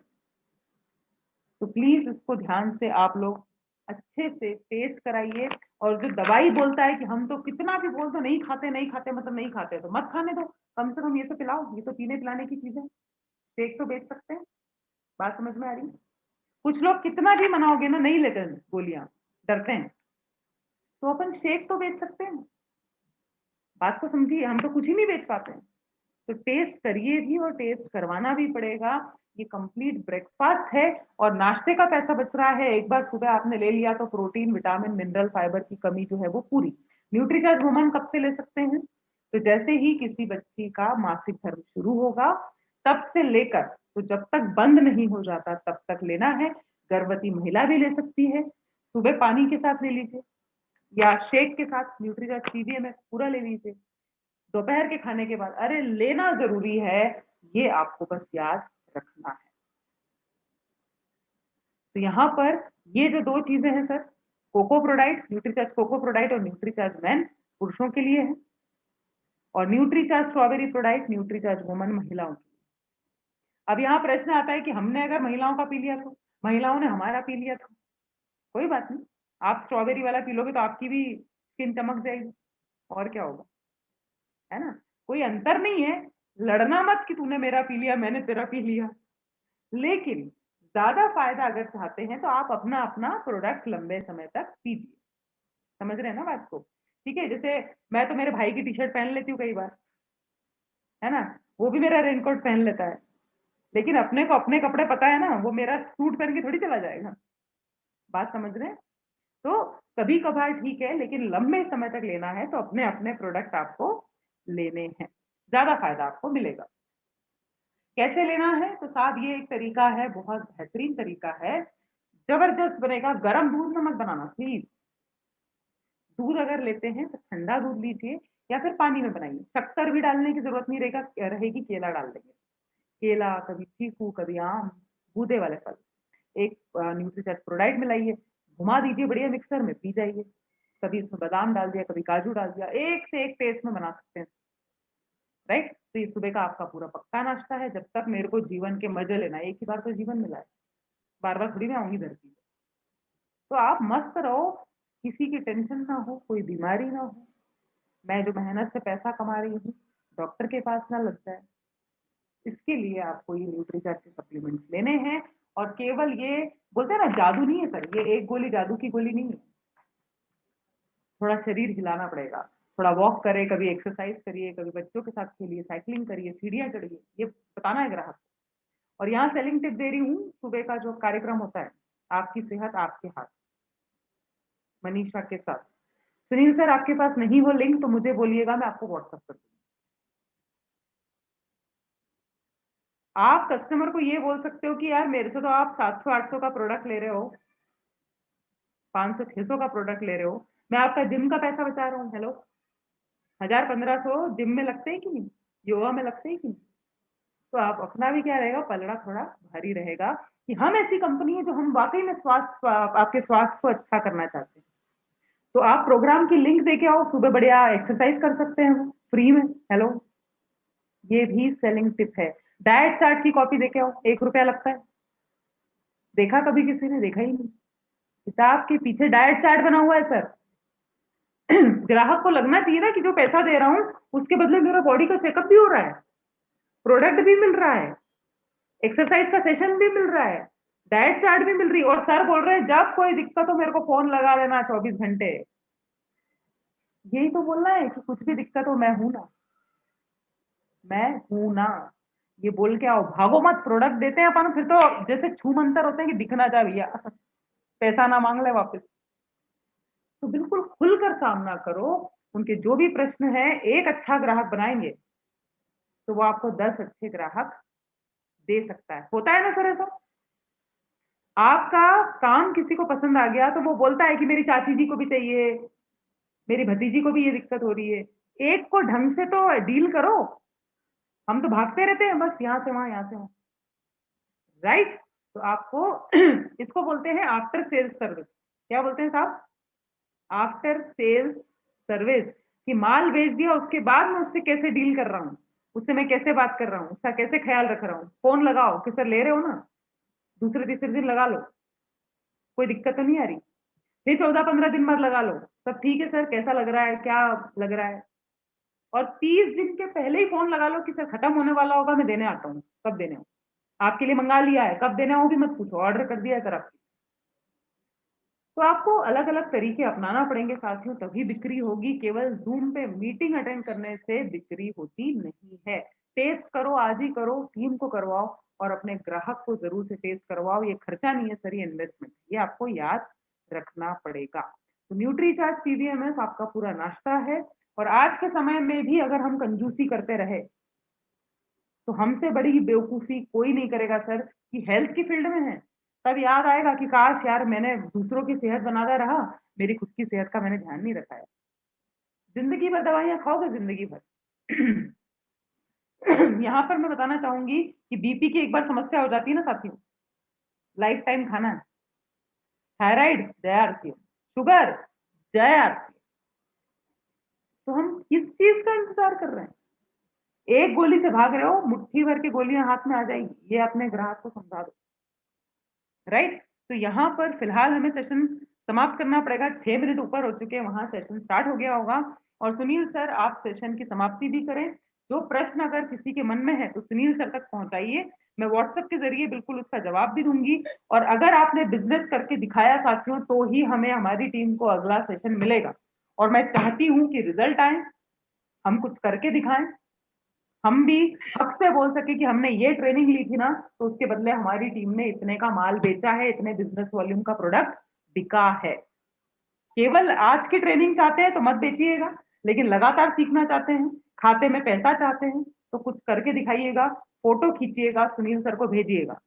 तो प्लीज इसको ध्यान से आप लोग अच्छे से टेस्ट कराइए। और जो दवाई बोलता है कि हम तो कितना भी बोल दो नहीं खाते नहीं खाते, मतलब नहीं खाते तो मत खाने दो, कम से कम ये तो पिलाओ, ये तो पीने पिलाने की चीज है, शेक तो बेच सकते हैं। बात समझ में आ रही है? कुछ लोग कितना भी मनाओगे ना नहीं लेते गोलियां, डरते हैं, तो अपन शेक तो बेच सकते हैं। बात को समझिए, हम तो कुछ ही नहीं बेच पाते हैं। तो टेस्ट करिए भी और टेस्ट करवाना भी पड़ेगा। ये कंप्लीट ब्रेकफास्ट है और नाश्ते का पैसा बच रहा है, एक बार सुबह आपने ले लिया तो प्रोटीन, विटामिन, मिनरल, फाइबर की कमी जो है वो पूरी। न्यूट्रीचार्ज वुमन कब से ले सकते हैं? तो जैसे ही किसी बच्ची का मासिक धर्म शुरू होगा तब से लेकर तो जब तक बंद नहीं हो जाता तब तक लेना है। गर्भवती महिला भी ले सकती है, सुबह पानी के साथ ले लीजिए या शेक के साथ न्यूट्रीचार्ज पीजिए में पूरा ले लीजिए। दोपहर के खाने के बाद, अरे लेना जरूरी है, ये आपको बस याद रखना है। तो यहाँ पर ये जो 2 चीजें हैं sir, cocoa product, Nutricharge cocoa product और न्यूट्रीचार्ज मैन पुरुषों के लिए है, और Nutricharge strawberry product, Nutricharge woman महिलाओं के लिए। अब यहाँ प्रश्न आता है कि हमने अगर महिलाओं का पी लिया तो, महिलाओं ने हमारा पी लिया तो, कोई बात नहीं, आप स्ट्रॉबेरी वाला पी लोगे तो आपकी भी स्किन चमक जाएगी, और क्या होगा, है ना? कोई अंतर नहीं है। लड़ना मत कि तूने मेरा पी लिया मैंने तेरा पी लिया, लेकिन ज्यादा फायदा अगर चाहते हैं तो आप अपना अपना प्रोडक्ट लंबे समय तक पीजिए। समझ रहे हैं ना बात को? ठीक है, जैसे मैं तो मेरे भाई की टी शर्ट पहन लेती हूँ कई बार, है ना, वो भी मेरा रेनकोट पहन लेता है, लेकिन अपने को अपने कपड़े पता है ना, वो मेरा सूट पहन के थोड़ी चला जाएगा। बात समझ रहे हैं? तो कभी कभार ठीक है, लेकिन लंबे समय तक लेना है तो अपने अपने प्रोडक्ट आपको लेने हैं, ज्यादा फायदा आपको मिलेगा। कैसे लेना है? तो साहब ये एक तरीका है, बहुत बेहतरीन तरीका है, जबरदस्त बनेगा। गर्म दूध में मत बनाना प्लीज। दूध अगर लेते हैं तो ठंडा दूध लीजिए या फिर पानी में बनाइए, शक्कर भी डालने की जरूरत नहीं रहेगी, केला डाल देंगे। केला, कभी चीकू, कभी आम, गूदे वाले फल, एक न्यूट्रीचार्ज प्रोडाइट मिलाइए, घुमा दीजिए बढ़िया मिक्सर में, पी जाइए। कभी इसमें बादाम डाल दिया, कभी काजू डाल दिया, एक से एक टेस्ट में बना सकते हैं। राइट? तो ये सुबह का आपका पूरा पक्का नाश्ता है। जब तक मेरे को जीवन के मजे लेना है, एक ही बार तो जीवन मिला है, बार बार थोड़ी मैं आऊंगी धरती पे। तो आप मस्त रहो, किसी की टेंशन ना हो, कोई बीमारी ना हो, मैं जो मेहनत से पैसा कमा रही हूँ डॉक्टर के पास ना लग जाए, इसके लिए आपको ये न्यूट्रीचार्ज के सप्लीमेंट्स लेने हैं। और केवल ये बोलते हैं ना जादू नहीं है सर, ये एक गोली जादू की गोली नहीं है। थोड़ा शरीर हिलाना पड़ेगा, थोड़ा वॉक करिए, कभी एक्सरसाइज करिए, कभी बच्चों के साथ खेलिए, साइकिलिंग करिए, सीढ़ियां चढ़िए, ये बताना है ग्राहक को। और यहाँ सेलिंग टिप दे रही हूँ, सुबह का जो कार्यक्रम होता है, आपकी सेहत आपके हाथ, मनीषा के साथ। सुनील सर आपके पास नहीं हो लिंक तो मुझे बोलिएगा, मैं आपको व्हाट्सअप कर दूंगी। आप कस्टमर को ये बोल सकते हो कि यार मेरे से तो आप 700-800 का प्रोडक्ट ले रहे हो, 500-600 का प्रोडक्ट ले रहे हो, मैं आपका जिम का पैसा बचा रहा हूँ। हेलो, 1000-1500 जिम में लगते ही कि नहीं, योगा में लगते ही कि नहीं? तो आप अपना भी क्या रहेगा, पलड़ा थोड़ा भारी रहेगा कि हम ऐसी कंपनी है जो हम वाकई में स्वास्थ्य, आपके स्वास्थ्य को अच्छा करना चाहते हैं। तो आप प्रोग्राम की लिंक देके आओ, सुबह बढ़िया एक्सरसाइज कर सकते हैं फ्री में। हेलो, ये भी सेलिंग टिप है। डाइट चार्ट की कॉपी देके आओ, 1 रुपया लगता है। देखा कभी किसी ने? देखा ही नहीं। किताब के पीछे डाइट चार्ट बना हुआ है सर। ग्राहक को लगना चाहिए ना कि जो पैसा दे रहा हूं उसके बदले मेरा बॉडी का चेकअप भी हो रहा है, प्रोडक्ट भी मिल रहा है, एक्सरसाइज का सेशन भी मिल रहा है, डाइट चार्ट भी मिल रही है। और सर बोल रहे हैं जब कोई दिक्कत हो मेरे को फोन लगा लेना 24 घंटे। यही तो बोलना है कि कुछ भी दिक्कत हो मैं हूं ना, मैं हूं ना। ये बोल के आओ, भागो मत। प्रोडक्ट देते हैं अपन, फिर तो जैसे छू मंतर होते हैं कि दिखना जा भैया, पैसा ना मांग ले वापस। तो बिल्कुल खुलकर सामना करो। उनके जो भी प्रश्न है, एक अच्छा ग्राहक बनाएंगे तो वो आपको 10 अच्छे ग्राहक दे सकता है। होता है ना सर ऐसा? आपका काम किसी को पसंद आ गया तो वो बोलता है कि मेरी चाची जी को भी चाहिए, मेरी भतीजी को भी ये दिक्कत हो रही है। एक को ढंग से तो डील करो। हम तो भागते रहते हैं बस, यहाँ से वहां, यहाँ से वहां। राइट? तो आपको इसको बोलते हैं आफ्टर सेल्स सर्विस। क्या बोलते हैं साहब? After sales service. कि माल बेच दिया, उसके बाद मैं उससे कैसे डील कर रहा हूँ, उससे मैं कैसे बात कर रहा हूँ, उसका कैसे ख्याल रख रहा हूँ। फोन लगाओ कि सर ले रहे हो ना, दूसरे तीसरे दिन लगा लो, कोई दिक्कत तो नहीं आ रही। फिर 14-15 दिन बाद लगा लो, सब ठीक है सर, कैसा लग रहा है, क्या लग रहा है। और 30 दिन के पहले ही फोन लगा लो कि सर खत्म होने वाला होगा, मैं देने आता हूँ, कब देने हो, आपके लिए मंगा लिया है, कब देने हो भी मत पूछो, ऑर्डर कर दिया है सर आपकी। तो आपको अलग अलग तरीके अपनाना पड़ेंगे साथियों, तभी बिक्री होगी। केवल जूम पे मीटिंग अटेंड करने से बिक्री होती नहीं है। टेस्ट करो, आज ही करो, टीम को करवाओ और अपने ग्राहक को जरूर से टेस्ट करवाओ। ये खर्चा नहीं है सर, ये इन्वेस्टमेंट, ये आपको याद रखना पड़ेगा। तो न्यूट्रीचार्ज पीवीएमएस आपका पूरा नाश्ता है। और आज के समय में भी अगर हम कंजूसी करते रहे तो हमसे बड़ी बेवकूफी कोई नहीं करेगा सर, कि हेल्थ की फील्ड में है। तब याद आएगा कि काश यार मैंने दूसरों की सेहत बनाता रहा, मेरी खुद की सेहत का मैंने ध्यान नहीं रखा है। जिंदगी भर दवाइयां खाओगे, जिंदगी भर। यहाँ पर मैं बताना चाहूंगी कि बीपी की एक बार समस्या हो जाती है ना साथियों, लाइफ टाइम खाना है। थायराइड, जय आरसीएम। शुगर, जय आरसीएम। तो हम किस चीज का इंतजार कर रहे हैं? एक गोली से भाग रहे हो, मुट्ठी भर की गोलियां हाथ में आ जाएगी, ये अपने ग्राहक को समझा दो। राइट? तो यहाँ पर फिलहाल हमें सेशन समाप्त करना पड़ेगा। 6 मिनट ऊपर हो चुके हैं, वहां सेशन स्टार्ट हो गया होगा। और सुनील सर आप सेशन की समाप्ति भी करें। जो प्रश्न अगर किसी के मन में है तो सुनील सर तक पहुंचाइए, मैं व्हाट्सएप के जरिए बिल्कुल उसका जवाब भी दूंगी। और अगर आपने बिजनेस करके दिखाया साथियों, तो ही हमें हमारी टीम को अगला सेशन मिलेगा। और मैं चाहती हूँ कि रिजल्ट आए, हम कुछ करके दिखाएं, हम भी हक से बोल सके कि हमने ये ट्रेनिंग ली थी ना, तो उसके बदले हमारी टीम ने इतने का माल बेचा है, इतने बिजनेस वॉल्यूम का प्रोडक्ट बिका है। केवल आज की ट्रेनिंग चाहते हैं तो मत बेचिएगा, लेकिन लगातार सीखना चाहते हैं, खाते में पैसा चाहते हैं, तो कुछ करके दिखाइएगा, फोटो खींचिएगा, सुनील सर को भेजिएगा,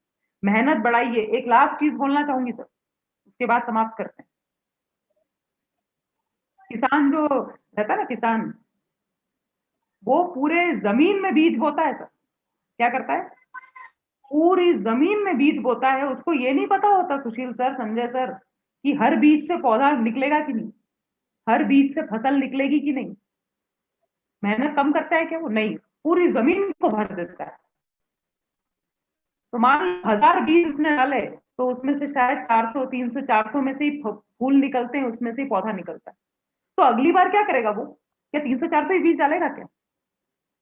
मेहनत बढ़ाइए। एक लास्ट चीज बोलना चाहूंगी सर, उसके बाद समाप्त करते हैं। किसान जो रहता है ना, किसान, वो पूरे जमीन में बीज बोता है सर। क्या करता है? पूरी जमीन में बीज बोता है। उसको ये नहीं पता होता सुशील सर, संजय सर, कि हर बीज से पौधा निकलेगा कि नहीं, हर बीज से फसल निकलेगी कि नहीं। मेहनत कम करता है क्या वो? नहीं, पूरी जमीन को भर देता है। तो मान लो 1000 बीज उसने डाले, तो उसमें से शायद 400, 300, 400 में से ही फूल निकलते हैं, उसमें से ही पौधा निकलता है। तो अगली बार क्या करेगा वो? क्या 300, 400 ही बीज डालेगा क्या?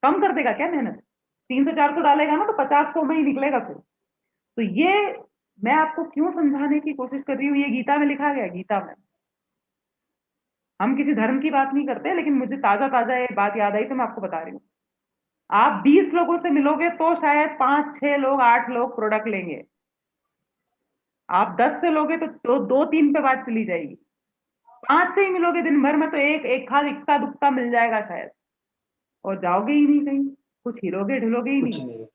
कम कर देगा क्या मेहनत? 300, 400 डालेगा ना तो 50, 100 में ही निकलेगा फिर। तो ये मैं आपको क्यों समझाने की कोशिश कर रही हूँ, ये गीता में लिखा गया, गीता में। हम किसी धर्म की बात नहीं करते, लेकिन मुझे ताजा ताजा ये बात याद आई तो मैं आपको बता रही हूँ। आप 20 लोगों से मिलोगे तो शायद 5-6 लोग, 8 लोग प्रोडक्ट लेंगे। आप 10 से लोगे तो 2-3 पे बात चली जाएगी। 5 से ही मिलोगे दिन भर में तो एक एक खाद इक्का दुक्का मिल जाएगा शायद, और जाओगे ही नहीं कहीं, कुछ हिलोगे ढिलोगे ही कुछ नहीं। नहीं।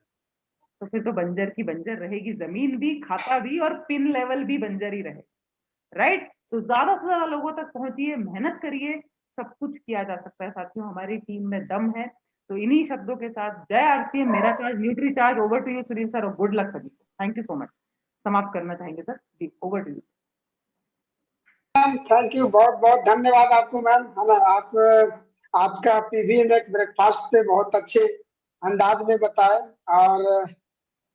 तो फिर तो बंजर की बंजर रहेगी जमीन भी, खाता भी, और पिन लेवल भी बंजर ही रहे। राइट? तो ज्यादा से ज्यादा लोगों तक पहुंचिए, मेहनत करिए, सब कुछ किया जा सकता है साथियों, हमारी टीम में दम है। तो इन्हीं शब्दों के साथ जय आरसीएम, मेरा charge Nutricharge. Over to you Sunil sir, और गुड लक सभी को। Thank you so much. समाप्त करना चाहेंगे सर? जी, over to you. Ma'am, thank you, बहुत बहुत धन्यवाद आपको मैम, है ना। आप आज का पीवी में ब्रेकफास्ट पे बहुत अच्छे अंदाज में बताए, और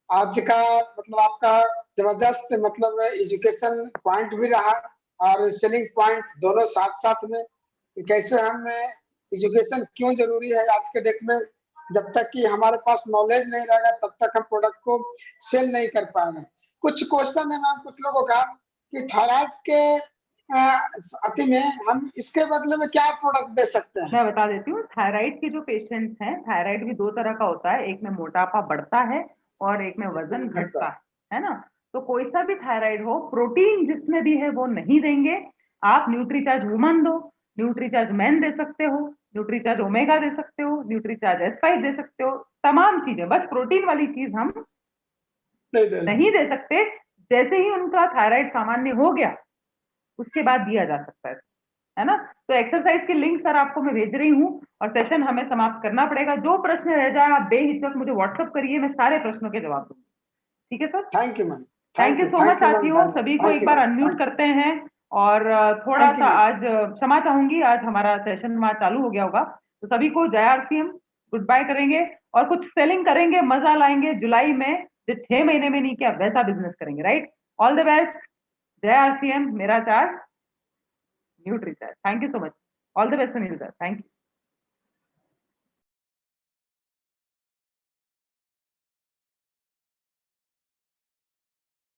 आज का मतलब आपका जबरदस्त मतलब एजुकेशन पॉइंट भी रहा और सेलिंग पॉइंट दोनों साथ साथ में, कि कैसे हम एजुकेशन क्यों जरूरी है आज के डेट में। जब तक कि हमारे पास नॉलेज नहीं रहेगा तब तक हम प्रोडक्ट को सेल नहीं कर पाएंगे। कुछ क्वेश्चन है मैम कुछ लोगों का कि थायराइड के अति में हम इसके बदले में क्या प्रोडक्ट दे सकते हैं? मैं बता देती हूँ, थायराइड के जो पेशेंट्स हैं, थायराइड भी दो तरह का होता है, एक में मोटापा बढ़ता है और एक में वजन घटता है ना। तो कोई सा भी थायराइड हो, प्रोटीन जिसमें भी है वो नहीं देंगे। आप न्यूट्रीचार्ज वुमन दो, न्यूट्रीचार्ज मैन दे सकते हो, न्यूट्रीचार्ज ओमेगा दे सकते हो, न्यूट्रीचार्ज S5 दे सकते हो, तमाम चीजें, बस प्रोटीन वाली चीज हम नहीं दे सकते। जैसे ही उनका थायराइड सामान्य हो गया उसके बाद दिया जा सकता है ना। तो एक्सरसाइज की लिंक सर आपको मैं भेज रही हूँ और सेशन हमें समाप्त करना पड़ेगा। जो प्रश्न रह जाए आप बेहिचक मुझे व्हाट्सअप करिए, मैं सारे प्रश्नों के जवाब दूंगी। ठीक है sir, thank you ma'am, thank you so much साथियों। सभी को थैंक एक यू बार मैम, अनम्यूट करते हैं और थोड़ा थैंक यू सा मैम। आज क्षमा चाहूंगी, आज हमारा सेशन वहां चालू हो गया होगा। तो सभी को जय RCM, गुड बाय करेंगे और कुछ सेलिंग करेंगे, मजा लाएंगे जुलाई में, जो 6 महीने में नहीं किया वैसा बिजनेस करेंगे, राइट। ऑल द बेस्ट, जय RCM, मेरा charge nutri charge. Thank you so much, all the best Sunil sir, thank you.